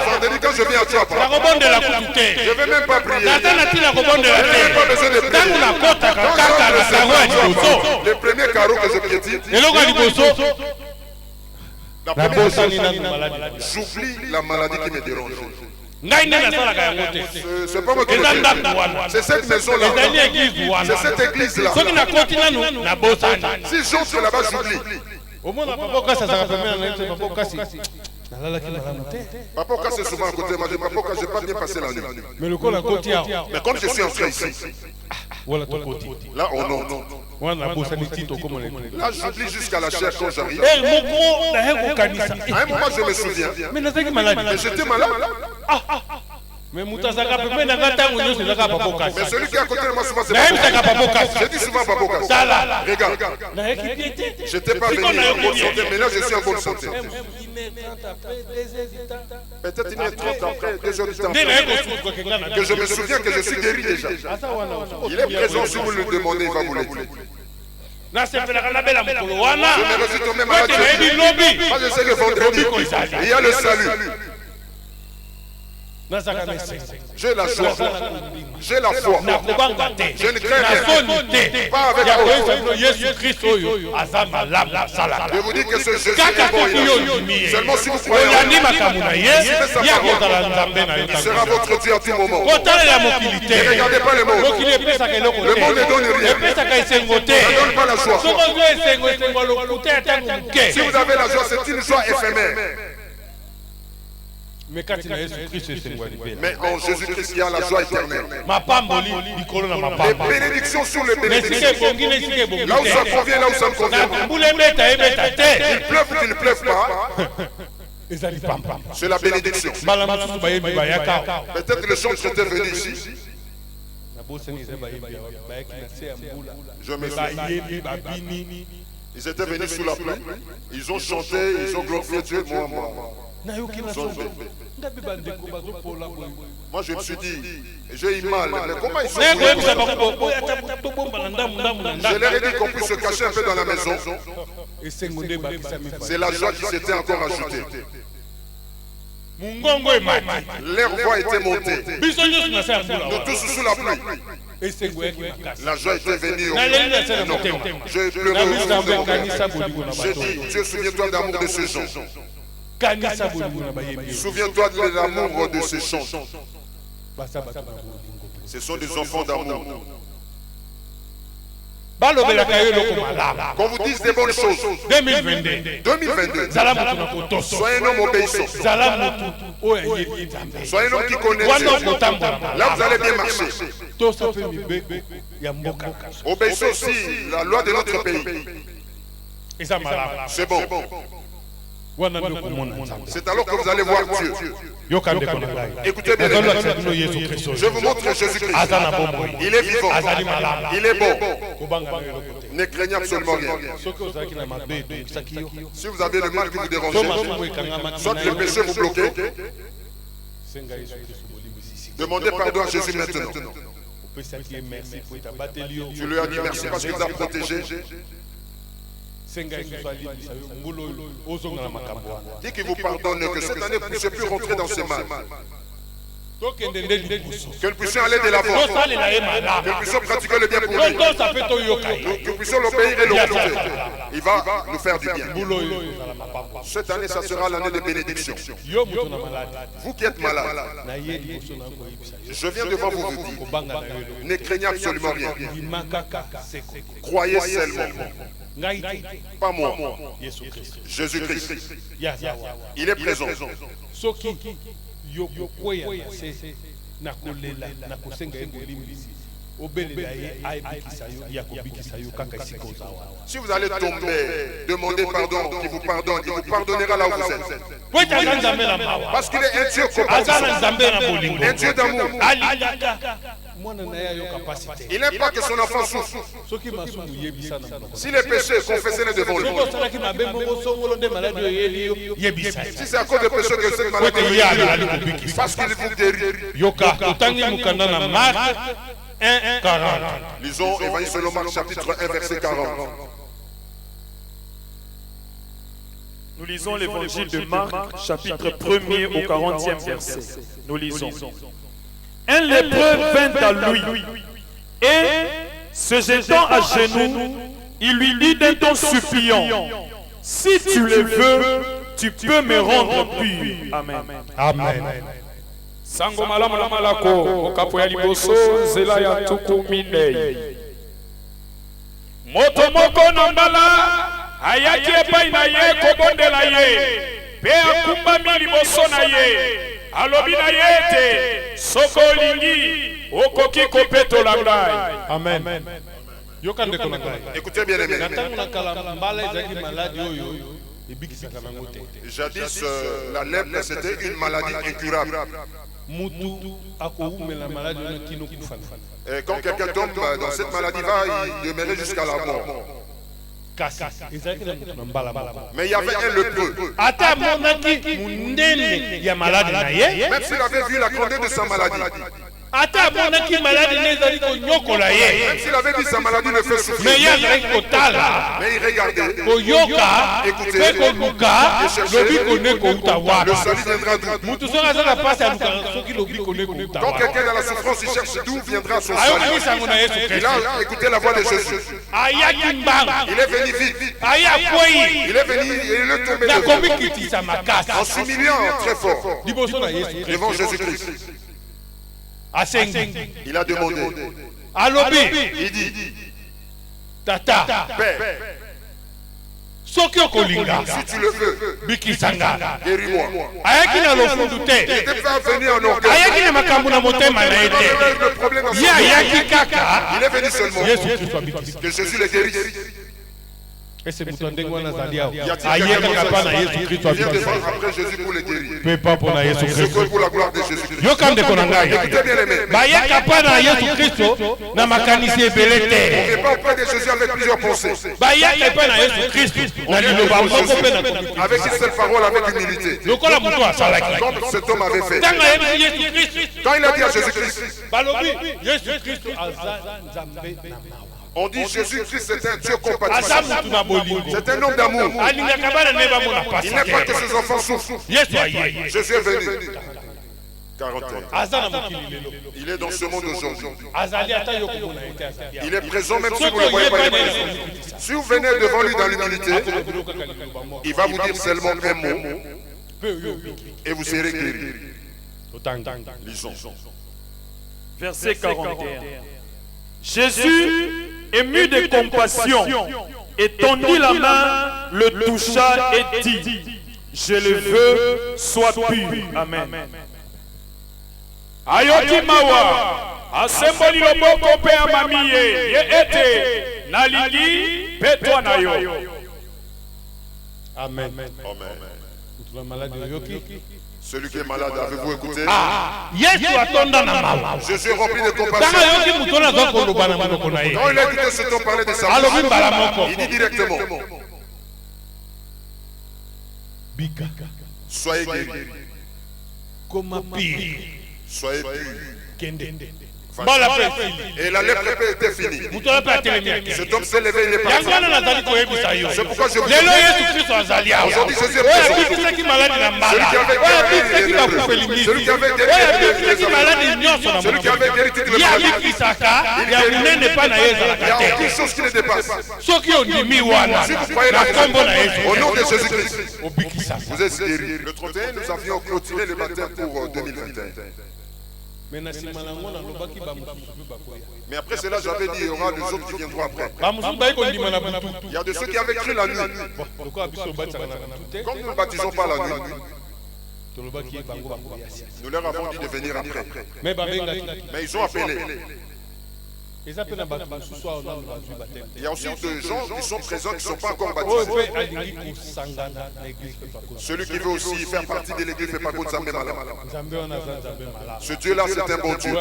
vendredi quand je viens à toi, je ne vais même pas prier. Je n'ai même pas besoin de prier. Le premier carreau que je piétine, la première chose, j'oublie la maladie qui me dérange. C'est pas moi qui le fais. C'est cette maison-là. C'est cette église-là. Si j'entre là-bas, j'oublie. Papa c'est souvent à côté de moi. Papa je n'ai pas bien passé la nuit. Mais comme je suis entré ici, là on entre. Là j'oublie jusqu'à la chair quand j'arrive. À un moment je me souviens. Mais j'étais malade. Mais celui qui est à côté de moi souvent c'est Papokas. J'ai dit souvent Papokas. Regarde. Je n'étais pas venu en bonne santé, mais là je suis en bonne santé. Peut-être 1h30 après, 2h du temps. Que je me souviens que je suis guéri déjà. Il est présent si vous le demandez, il va vous le dire. Je me réjouis quand même à la Dieu. Moi je sais que vendredi, il y a le salut. J'ai la joie, j'ai la foi, je ne crains rien, pas avec vous. Je vous dis que ce Jésus est bon, seulement si vous croyez en lui, il sera votre Dieu à tout moment. Ne regardez pas le monde ne donne rien, ne donne pas la joie. Si vous avez la joie, c'est une joie éphémère. Mais en Jésus-Christ, il y a la joie éternelle. Les bénédictions sur les bénédictions. Là où ça convient, là où ça ne convient pas. Il pleuve ou qu'il ne pleuve pas. C'est la bénédiction. Peut-être le chantre était venu ici. Je me souviens. Ils étaient venus sous la pluie. Ils ont chanté, ils ont glorifié Dieu. Moi je me suis dit, j'ai eu mal, mais comment ils sont venus? Je leur ai dit qu'on puisse se cacher un peu dans la maison. C'est la joie qui s'était encore ajoutée. Leur voix était montée. Nous tous sous la pluie. La joie était venue. Je pleurais. J'ai dit, Dieu, souviens-toi d'amour de ces gens. Souviens-toi de l'amour de ces chants. Ce sont des enfants d'amour. Qu'on vous dise des bonnes choses. 2022. Soyez un homme obéissant. Soyez un homme qui connaît Dieu. Là vous allez bien marcher. Obéissez aussi la loi de notre pays. C'est bon. C'est alors que vous allez voir Dieu. Écoutez bien, je vous montre Jésus-Christ. Il est vivant, il est bon. Ne craignez absolument rien. Si vous avez le mal qui vous dérange, soit le péché vous bloque, demandez pardon à Jésus maintenant. Tu lui as dit merci parce qu'il t'a protégé. Dis qu'il vous pardonne, que cette année vous ne puissiez plus rentrer dans ce mal. Que nous puissions aller de l'avant. Que nous puissions pratiquer le bien pour lui. Que nous puissions l'obéir et l'écouter. Il va nous faire du bien. Cette année, ça sera l'année de bénédiction. Vous qui êtes malade, je viens devant vous vous dire, ne craignez absolument rien. Croyez seulement. Pas moi, Jésus-Christ. Il est présent. Si vous allez tomber, demandez pardon, qu'il vous pardonne, il vous pardonnera là où vous êtes. Parce qu'il est un Dieu compatissant, un Dieu d'amour. Il n'aime pas que son enfant souffre. Si les péchés, confessez-les devant lui. Si c'est à cause des péchés que cette maladie est, parce qu'il vous guérit. 1, 40. Lisons Évangile selon Marc chapitre 1 verset 40. Nous lisons l'évangile de Marc, chapitre 1er au 40e verset. Nous lisons. Un lépreux vint à lui et, se jetant à genoux, il lui dit d'un ton suppliant, « Si tu le veux, tu peux me rendre pur. » Amen. Amen. Sango malamu la malako, okapo ya liboso, zela ya tuku minei. Moto moko na mbala, ayaki epai na ye kobondela ye, pe akumbami liboso na ye, alobi na ye te, soko olingi, okoki kopetola ngai. Amen. Écoutez bien aimé. Jadis, la lèpre c'était une maladie incurable. Et quand quelqu'un tombe dans cette maladie, il demeurait jusqu'à la mort. Mais il y avait un lépreux. Même s'il avait vu la grandeur de sa maladie, même s'il avait vu sa maladie le fait souffrir, mais il regardait, écoutez, et cherchait, le salut viendra d'où? Quand quelqu'un est dans la souffrance, il cherche d'où viendra son salut. Il a écouté la voix de Jésus. Il est venu vite. Il est venu et il est tombé devant, en s'humiliant très fort devant Jésus-Christ. Il a demandé. Il dit, Tata, Père, si tu le veux, guéris-moi. Il était prêt à venir en orgueil. Le problème à il est venu seulement que Jésus le guérisse. Il y a quelqu'un qui vient après Jésus pour le guérir. C'est pour la gloire de Jésus-Christ. Écoutez bien aimé. On ne vient pas auprès de Jésus avec plusieurs pensées. Avec une seule parole, avec humilité. Comme cet homme avait fait. Quand il a dit à Jésus-Christ, on dit Jésus-Christ c'est un Dieu compatissant. C'est un homme d'amour. Il n'est pas que ses enfants souffrent. Jésus est venu. 40 ans. Il est dans ce monde aujourd'hui. Il est présent même si vous ne le voyez pas. Si vous venez devant lui dans l'humilité, il va vous dire seulement un mot et vous serez guéri. Lisons. Verset 41. Jésus, ému de compassion, étendit la main, le toucha et dit, je le veux, sois pur. Amen. Ayoki mawa, asemboli loboko pe amamiye, ye ete, nalingi, petwa na yo. Amen. Celui qui est malade, avez-vous écouté? Jésus Jésus est rempli de compassion. Quand il a écouté cet homme parler de sa mort, il dit directement, soyez guéris. Soyez purs. Et la lèpre était finie. Cet homme s'est levé, il est parti. C'est pourquoi je vous dis, aujourd'hui Jésus est présent. Celui qui avait guéri, celui qui avait guéri toutes les maladies, il n'y a aucune chose qui le dépasse. Si vous croyez la au nom de Jésus-Christ, vous êtes guéris. Le 31, nous avions clôturé le baptême pour 2021. Mais après cela, j'avais dit, il y aura les autres qui viendront après. Il y a de ceux qui avaient cru la nuit. Comme nous ne baptisons pas la nuit, nous leur avons dit de venir après. Mais ils ont appelé. Il y a aussi des gens qui sont présents qui ne sont pas encore baptisés. Celui qui veut aussi faire partie de l'église fait pas de Zambé Malam. Ce Dieu-là, c'est un bon Dieu.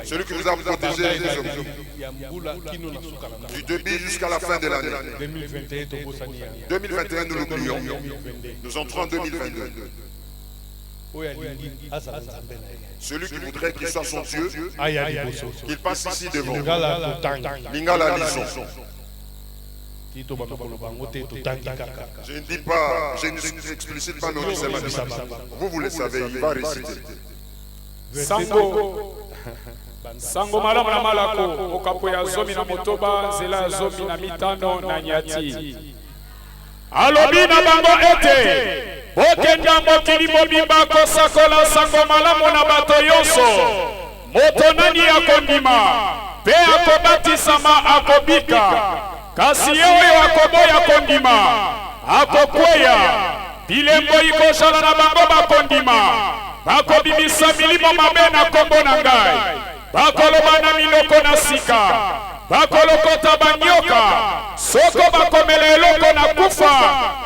Celui qui nous a protégés du début jusqu'à la fin de l'année. 2021, nous l'oublions. Nous entrons en 2022. Celui qui voudrait qu'il soit son Dieu, qu'il passe ici devant. Lingala Lison. Je ne dis pas, je n'explicite pas nos vous le savez, il va réciter. Sango malamu na malako okapo ya zomi na motoba nzela ya zomi na mitano na nyati alobi na bango ete bokenda mokili mobimba kosakola sango malamu na bato yonso moto nani akondima mpe akobatisama akobika kasi ye oyo akoboya kondima akokweya bilembo ikosala na bango bakondima bakobimisa milimo mabe na kombo na ngai bakoloba na miloko na sika bakolokota banyoka soko bakomela eloko na kufa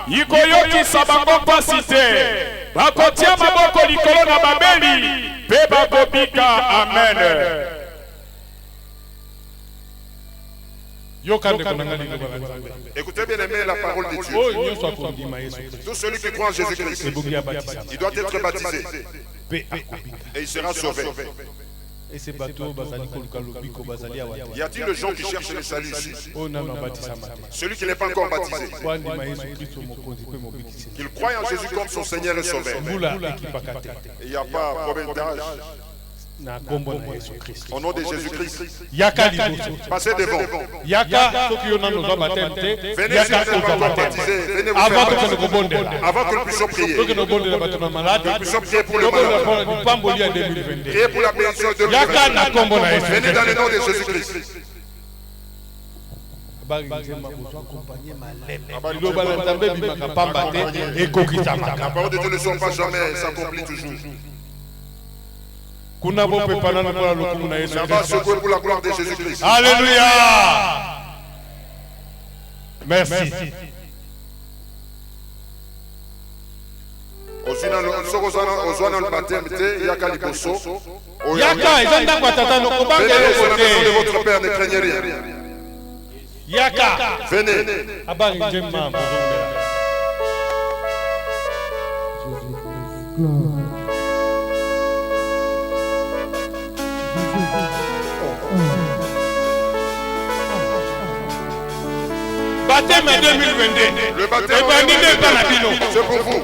ikoyokisa bango mpasi te bakotia maboko likolo na babeli mpe bakobika. Amen. Écoutez bien aimé la parole de Dieu. Tout celui qui croit en Jésus-Christ, il doit être baptisé et il sera sauvé. Y a-t-il des gens qui cherchent le salut ici? Celui qui n'est pas encore baptisé, qu'il croit en Jésus comme son Seigneur et Sauveur. Il n'y a pas de problème d'âge. Au nom de Jésus-Christ, passez devant. Venez avant que nous puissions prier. Nous puissions prier pour le malade. Prier pour la bénédiction de Dieu. Venez dans le nom de Jésus-Christ. La parole de Dieu ne sort pas jamais, s'accomplit toujours. Ça va secouer pour la gloire de Jésus-Christ. Alléluia. Merci. De votre Père, ne craignez rien. Venez. Baptême 2022. Le baptême c'est pour vous.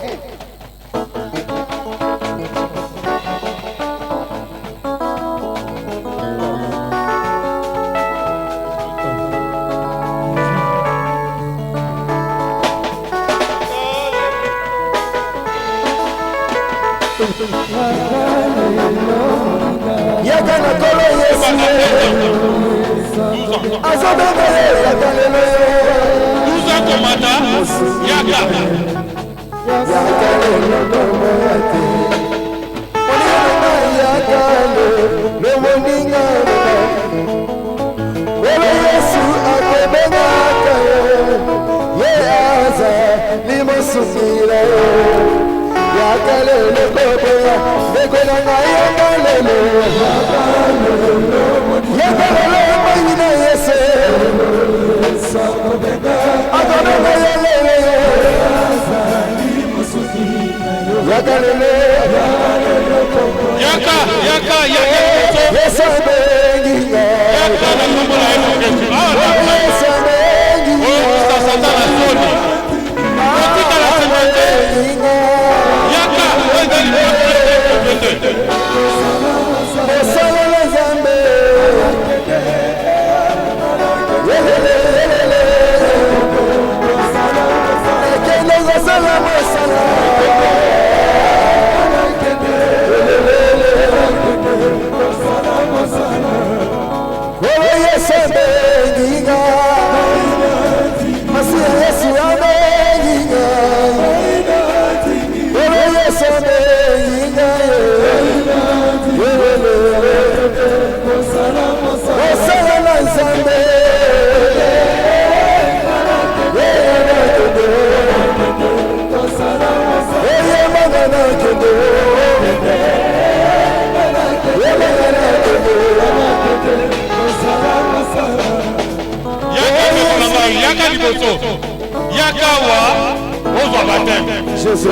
ozwa bateme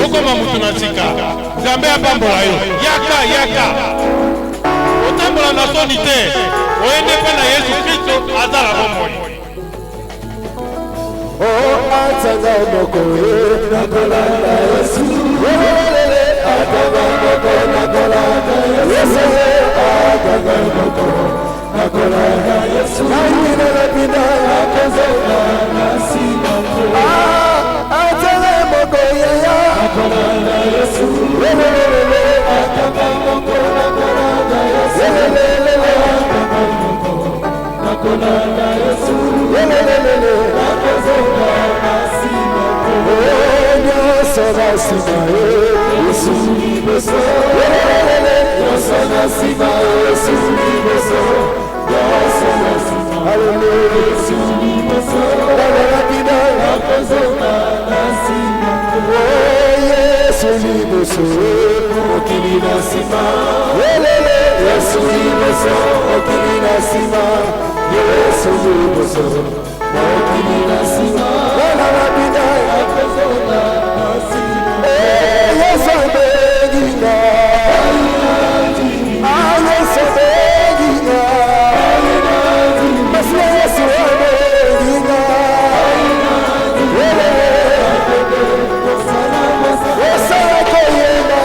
okoma mutu na sika nzambe apambola yo yaka otambola na soni te oyende mpe na yesu kristo azala bomoi atanga moko nakolanda yesu atanga moko nakolanda yesu atanga moko nakolanda yesu naina lapida nakozonga nasima atanga moko yaya nakolanda yesu atanga moko nakolanda yesu atanga moko nakolanda yesu nakozonga nasima nyonso nasima yesu liboso nyonso nasima yesu liboso nyonso nasima yesu liboso nakolanda nakozonga nasima yesu liboso okili nasima yesu liboso okili nasima yesu liboso okili nasima nakolanda nakozonga nasima yesu abenginga yesu abenginga masina yesu abenginga yesu akoyena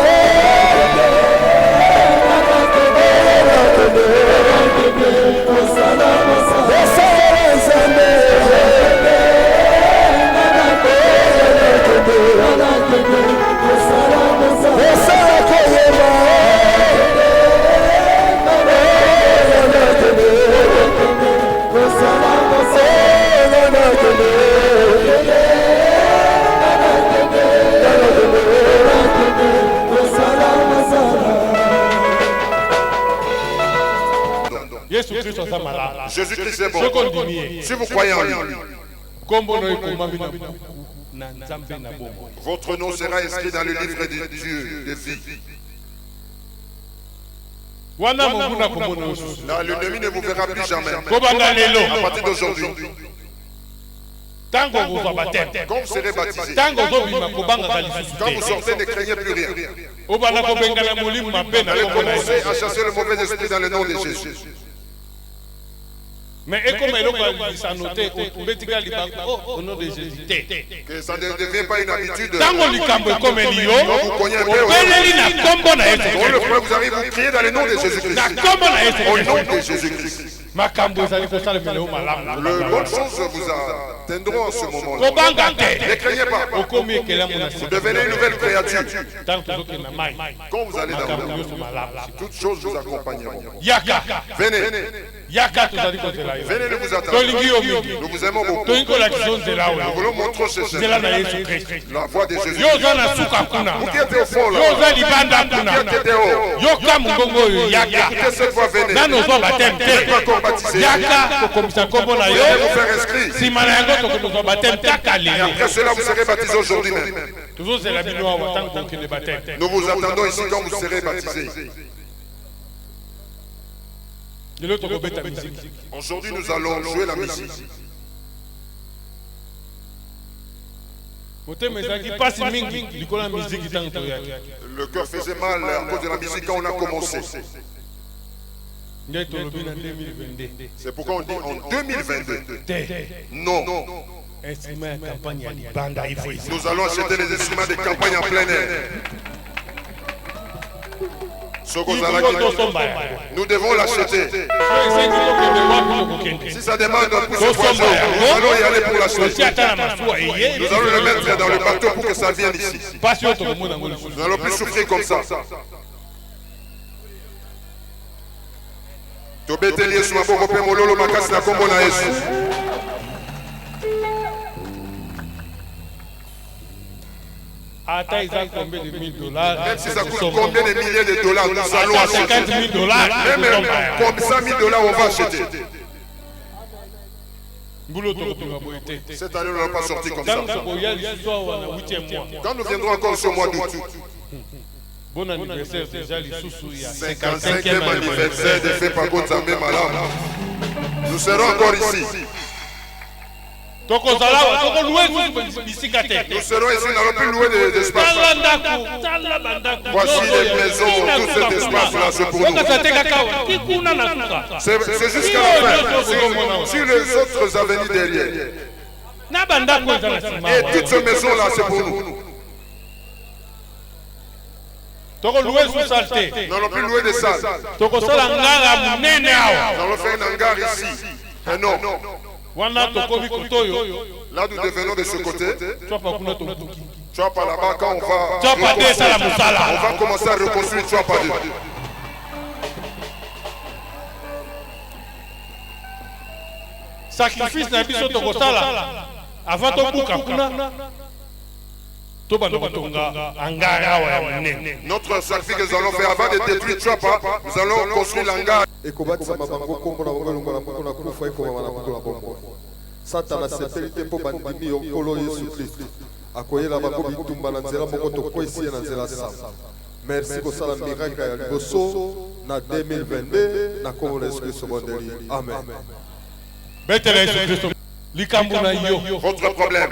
Jésus-Christ est bon. Si vous croyez en lui, votre nom sera inscrit dans le livre de Dieu de vie. Là, l'ennemi ne vous verra plus jamais. À partir d'aujourd'hui, quand vous serez baptisé, quand vous sortez, ne craignez plus rien. Allez commencer à chasser le mauvais esprit dans le nom de Jésus. Mais comme elle a noté au nom de Jésus. Que ça ne devient pas une habitude. Quand vous cognez un peu, vous arrivez, vous criez dans le nom de Jésus-Christ. Au nom de Jésus-Christ. Le bonne chose vous atteindront en ce moment-là. Ne craignez pas. Vous devenez une nouvelle créature. Quand vous allez dans le monde, toutes choses vous accompagneront. Venez. Venez, nous vous attendons. Nous vous aimons beaucoup. Nous voulons montrer ce chemin. La voix de Jésus. Vous qui êtes au fond là. Vous qui êtes haut. Écoutez cette voix, venez. Vous êtes pas encore baptisé. Venez vous faire inscrire. Et après cela, vous serez baptisé aujourd'hui même. Nous vous attendons ici quand vous serez baptisés. Aujourd'hui, nous allons jouer la musique. Le cœur faisait mal à cause de la musique quand on a commencé. C'est pourquoi on dit en 2022. Non. Nous allons acheter les instruments de campagne en plein air. Nous devons l'acheter. Si ça demande un pouce de poisson, nous allons y aller pour l'acheter. Nous allons le mettre dans le bateau pour que ça vienne ici. Nous n'allons plus souffrir comme ça. Tobeteli Yesu maboko pe mololo makasi na kombo na Yesu. Même si ça coûte combien de milliers de dollars, nous allons acheter. Même comme 100 000 $, on va acheter. Cette année, on n'aura pas sorti comme ça. Quand nous viendrons encore ce mois d'août, bon anniversaire déjà, les sous-sous, il y a 55e anniversaire de fait par Gonzambe Malam. Nous serons encore ici. Nous serons ici, nous n'allons plus louer d'espace. Voici les maisons, tout cet espace-là, c'est pour nous. C'est jusqu'à la fin. Sur les autres avenues derrière. Et toutes ces maisons-là, c'est pour nous. Nous n'allons plus louer des salles. Nous allons faire un hangar ici. Un nom. Là, nous devenons de ce côté. Tu vas pas là-bas quand on va commencer à reconstruire. Tu vas pas deux. Sacrifice na biso tokosala avant tobuka kuna. Notre sacrifice que nous allons faire avant de détruire Chapa, nous allons construire l'hangar. Satana sepelite po bandimi yokolo Yesu Christ. Akoyela bako bitumba na nzela moko tokwesi na nzela sa. Merci pour ça la miracle ya liboso na 2022 na kombo Yesu Christ bondeli. Amen. Betele Yesu Christ. Votre problème,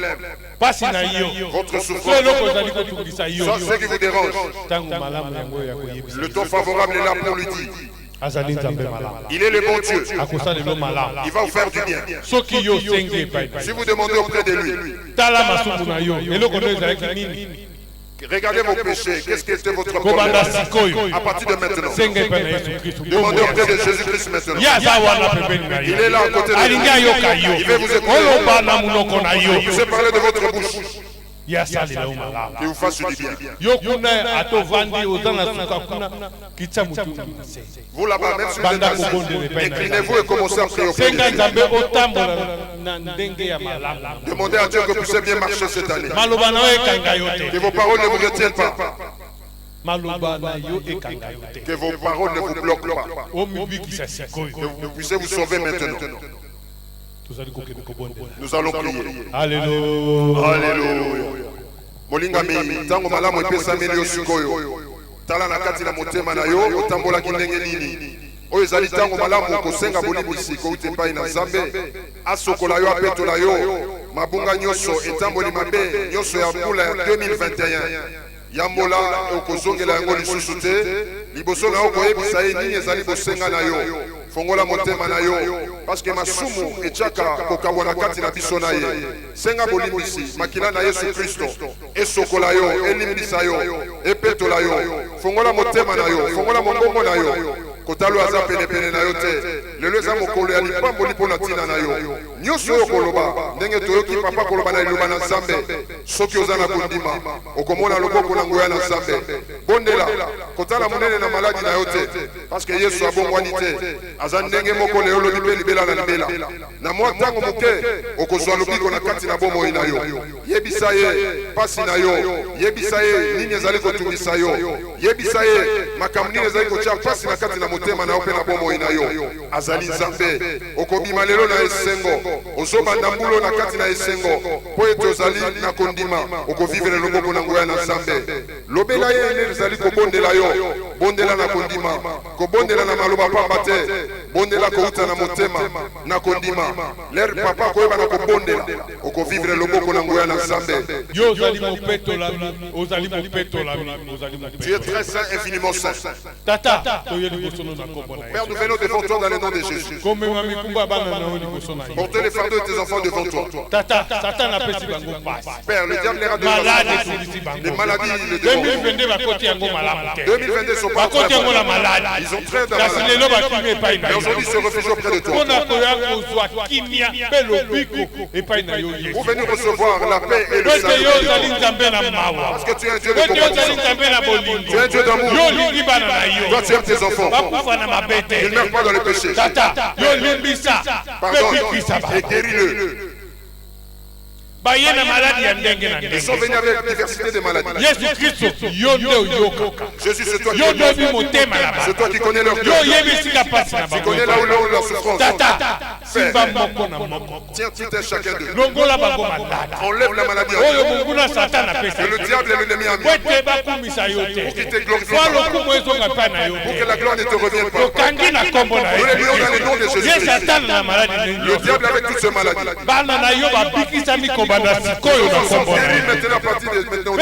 votre souffrance, ce qui vous dérange, le temps favorable est là pour lui dire. Il est le bon Dieu. Il va vous faire du bien. Si vous demandez auprès de lui, regardez vos péchés. Qu'est-ce qui était votre problème? À partir de maintenant, demandez auprès de Jésus-Christ maintenant. Il est là à côté de vous. Il va vous écouter. Il vous a parlé de votre bouche. Il vous fasse du bien. Vous là-bas, même si vous êtes assis, inclinez-vous et commencez à prier auprès de Dieu. Demandez à Dieu que vous puissiez bien marcher cette année. Que vos paroles ne vous retiennent pas. Que vos paroles ne vous bloquent pas. Que vous puissiez vous sauver maintenant. Nous allons prier. Alléluia. Alléluia. Molingami, tango malamu epesa milio sikoyo. Tala na kati na motema na yo, otambola kindenge nini. Oyo ezali tango malamu kosenga bolimbisi ko utepai na Nzambe. Asokola yo apetola yo. Mabunga nyoso etamboli mabe, nyoso ya mbula ya 2021. Yambola okozongela yango lisusu te. Liboso na yo koyebisa ye nini ezali bosenga na yo. Fongola motema na yo parce que masumu echaka kokabwana kati na biso na ye senga bolimbisi makila na Yesu Kristo esokola yo elimbisa yo epetola yo fongola motema na yo fongola mongongo na yo kotalo aza pene na yo te lelo eza mokolo ya lipamboli mpo na ntina na yo nyonso oyo koloba ndenge toyoki papa koloba na liloba na Nzambe soki oza na kondima okomona loboko na ngoya na Nzambe bondela kotala monene na maladi na yo te parce que Yesu abongwani te aza ndenge moko lelo lobi mpe libela na libela na mwa ntango moke okozwa lobiko na kati na bomoi na yo yebisa ye pasi na yo yebisa ye nini ezali kotungisa yo yebisa ye makambo nini ezali kotia pasi na kati na motema na yo mpe na bomoi na yo azali Nzambe okobima lelo na esengo ozobanda mbulo na kati na esengo po ete ozali na kondima okovivre loboko na ngoya na Nzambe lobela ye nini ezali kobondela yo bondela na kondima kobondela na maloba pamba te bondela kouta na motema na kondima l'air papa koyeba na kobondela okovivre loboko na ngoya na Nzambe yo ozali mopetola ozali mopetola ozali mopetola tu es très saint infiniment saint tata toyeli bosono na kombo na Père, nous venons devant toi dans le nom de Jésus. komema mikumba bana na oli bosono na Portez les fardeaux de tes enfants devant toi. tata satan apesi bango passe Père, le diable les a malade de tulisi bango les maladies, les démons. 2022 bakoti yango malamu te 2022 sont pas bakoti yango na malade Ils ont très de kasi malades. lelo bakimi epai na Mais yo aujourd'hui, ils se réfugient auprès de toi. mpona koya kozwa kimia mpe lobiko epai na yo Vous yesu venez recevoir la paix et le ete salut. yo ozali nzambe na mawa Parce que tu es un Dieu de ete yo ozali compassion. nzambe na bolingo Tu es un Dieu d'amour. yo olingi bana na yo Toi, tu aimes tes enfants. bakufa na mabe Ils ne te meurent pas dans les péchés. tata yo limbisa mpe Pardonne bikisa et bango guéris-le. baye na maladi ya ndenge na Ils sont ndenge venus avec diversité de maladies. yesu kristo yo nde oyokaka Jésus, c'est toi qui yo connais. nde obi motema na C'est bango toi qui connais leur yo cœur. oyebi esika pasi na Tu bango connais là où leur souffrance. tata Père. Tiens tout un chacun d'eux. Enlève la maladie en eux. Que le diable est l'ennemi à nous. Pour qu'il te glorifie pas. Pour que la gloire ne te revienne pas. Nous les lions dans le nom de Jésus-Christ. Le diable avec toutes ces maladies. Nous sommes guéris maintenant à partir de maintenant.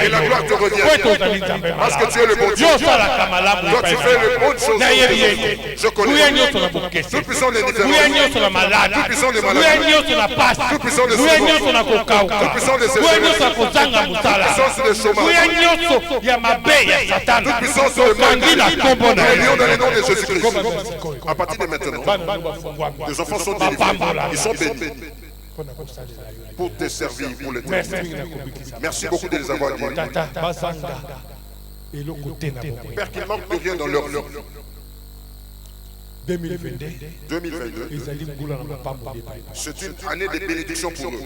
Et la gloire te revient. Parce que tu es le bon Dieu. Toi tu fais le bon chose. Je connais. Tout puissant des différents. Tout puissant des maladies. Tout puissant des souffrances. Tout puissant des sécheresses. Toute puissance des chômages. Toute puissance de maladie. Nous lions dans le nom de Jésus-Christ. À partir de maintenant, les enfants sont délivrés. Ils sont bénis. Pour te servir pour l'éternité. Merci beaucoup de les avoir guéris. Père, qu'il manque de rien dans leur vie. 2022, c'est une année de bénédiction pour eux.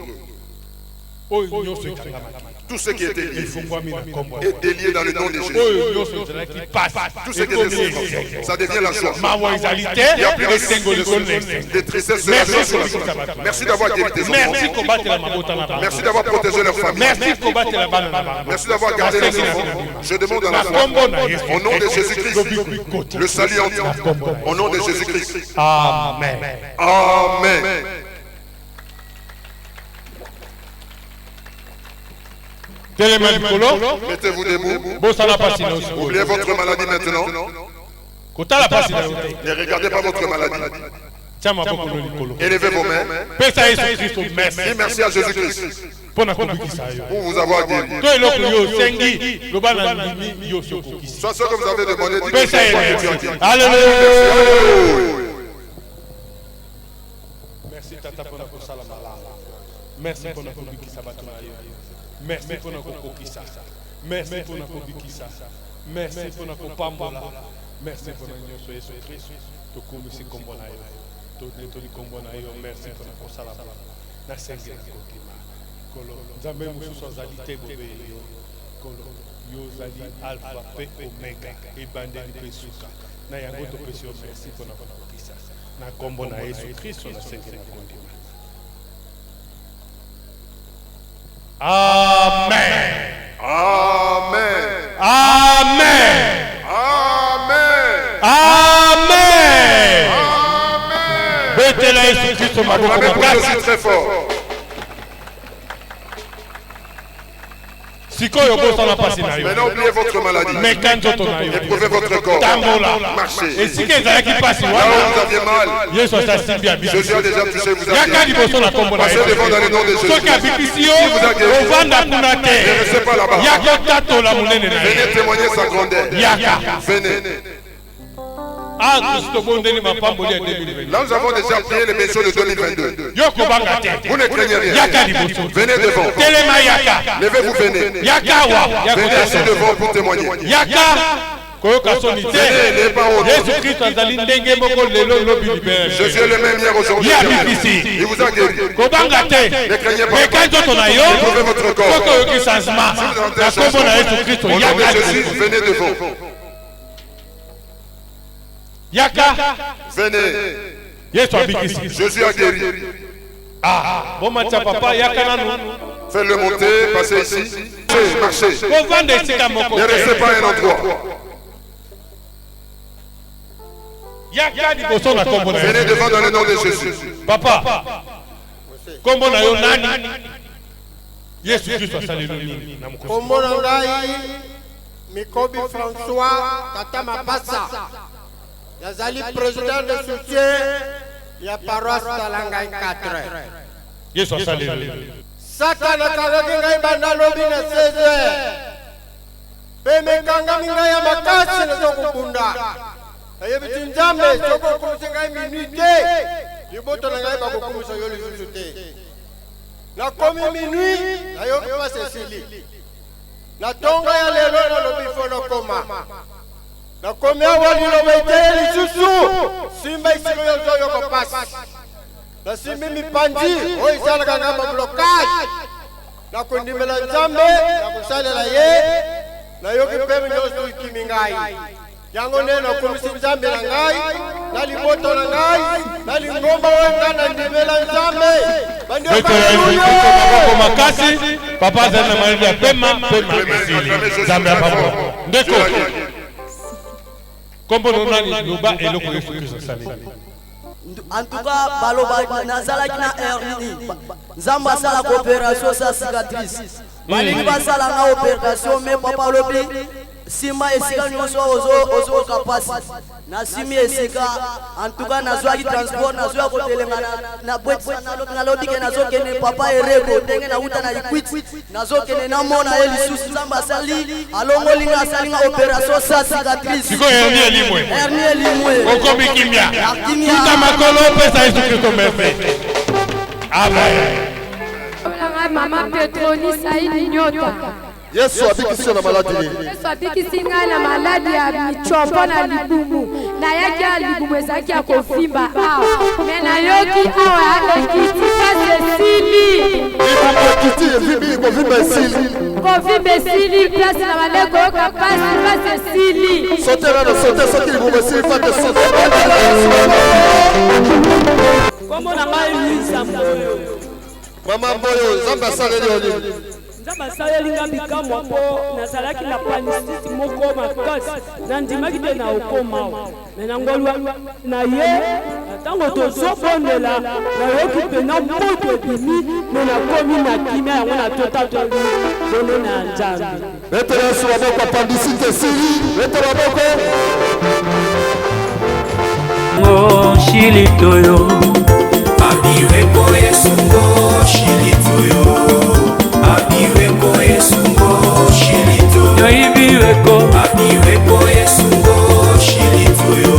Tout ce qui est lié est délié dans le nom de Jésus. Tout ce qui est délié, ça devient la joie. Il n'y a plus de tristesse sur la joie. Merci d'avoir guéri tes enfants. Merci d'avoir protégé leurs familles. Merci d'avoir gardé les enfants. Je demande à la foi, au nom de Jésus-Christ, le salut en toi. Au nom de Jésus-Christ. Amen. Amen. Mettez-vous debout. Oubliez votre maladie maintenant. Ne regardez pas votre maladie. Élevez vos mains. Et merci à Jésus-Christ pour vous avoir guéri. Soit ce que vous avez demandé. Alléluia. Merci Tata pour notre salam. Merci pour notre merci pour notre kokisa. Merci pour notre kokisa. Merci pour notre pambola. Merci pour notre nyoso Yesu Christ. To kumisi kombona yo. To netoli kombona yo. Merci pour notre salama. Na sengi na kokima. Kolo nzambe mususu azali te bobe yo. Kolo yo zali alpha pe omega. Ebandeli pe suka. Na yango to pesi yo merci pour notre kokisa. Na kombona Yesu Christ na sengi na kokima. Amen. Amen. Amen. Amen. Amen. Amen. Très fort. Maintenant oubliez votre maladie. Éprouvez votre corps. Marchez. Là où vous aviez mal, Jésus a déjà touché, vous a guéri. Passez devant dans le nom de Jésus. Qui vous a guéri. Ne restez pas là-bas. Venez témoigner sa grandeur. Venez. Là, nous avons déjà prié les messieurs de 2022. Vous ne craignez rien. Venez devant. Levez-vous, venez. Venez ici devant pour témoigner. Jésus est le même hier, aujourd'hui. Il vous a guéri. Ne craignez pas. Éprouvez votre corps. Si vous avez un changement, au nom de Jésus, venez devant. Yaka. Venez. Jésus a guéri. Ah, bon matin papa, Yaka nanu. Faites-le monter, passez ici. Marchez. Ne restez pas à un endroit. Venez devant dans le nom de Jésus. Papa. Kombo na yo nani? Yesu Kristo asaleli. Kombo na ngai Mikobi François Tata Mapasa. Yazali président de soutien ya paroisse Talangai 4. Yesu asaleli. Satana kagaki ngai banda lobi na 16h. Peme kanga minga ya makasi na zokukunda. Ayebi tinzambe soko kumisa ngai minuit te. Liboto na ngai bakokumisa yo lisusu te. Na komi minuit na yo pa Cécilie. Na tonga ya lelo na lobi fono koma. Na komi awali lobi te lisusu. Simba isiko yo zoyo ko pass. Na simbi mipanzi o isala kanga ma blocage. Na kondimela nzambe na kusalela ye. Na yo ki peme nyoso kimingai. Yango neno komisi nzambe na ngai. nalimoto na ngai nalingomba wenga na ndimela nzambe bandio makasi papa zana maria pema esili nzambe apamo ndeko kombo nonani loba eloko Yesu Kristo sali. En tout cas, baloba nazalaki na hernie. Nzamba sala coopération sa cicatrice. Balingi basala na opération mais papa lobi sima esika nyonso ozo kapasi. Na simi esika en tout cas nazwaki transport nazwa ko telengana na bwetsa na lobi ke nazokene papa erego ndenge na uta na liquid nazokene na mona elisusu Nzamba sali alongolinga salinga opération sa cicatrice. Siko hernie limwe. Okomi kimia. Kuta makolo pesa Yesu Kristo mefe. Amen. Mama Petroni Saidi Nyota. Yesu abikisi na maladi nini? Yesu abikisi na maladi ya michompo na libumu. Na yaki ya libumu ezaki ya kofimba mena yoki awa ekiti pasesili. Libumu kofimba esili. Kofimba esili place na maleko yoka pasesili. Sote libumu esili fate sote. Komo na ngai Luisa Mboyo. Mama Mboyo, Nzamba saleli oli. Nzamba saleli ngambi kamwa po nazalaki na panisiti moko makasi na ndimaki te na okoma mena ngolwa na ye tango tozobondela nayoki pena mpoto ebimi mena komi na kimia yango na totatoli bono na Nzambe. Betela Yesu waboko apandisite esili. Betela waboko Shilitoyo Abiweko Yesungo Shilitoyo Abiweko Yesungo Shilitoyo Yoibiweko Abiweko Yesungo Shilitoyo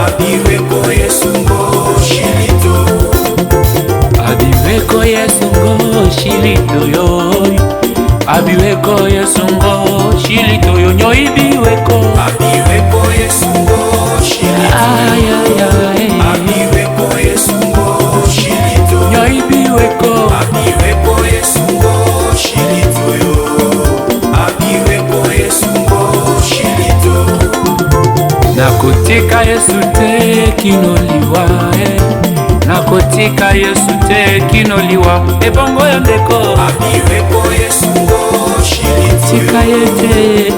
Abiweko Yesungo Shilitoyo Abiweko Yesungo Shilitoyo Abiweko Yesungo Shilitoyo Yoibiweko Abiweko Yesungo Shilitoyo Abiweko Yesungo Shilitoyo Yoibiweko Abiweko Yesungo Shilitoyo Abiweko Yesungo Shilitoyo Nakotika Yesu te kinoliwa Nakotika Yesu te kinoliwa Ebongo yondeko Abiweko Yesungo Shilitoyo Tika yete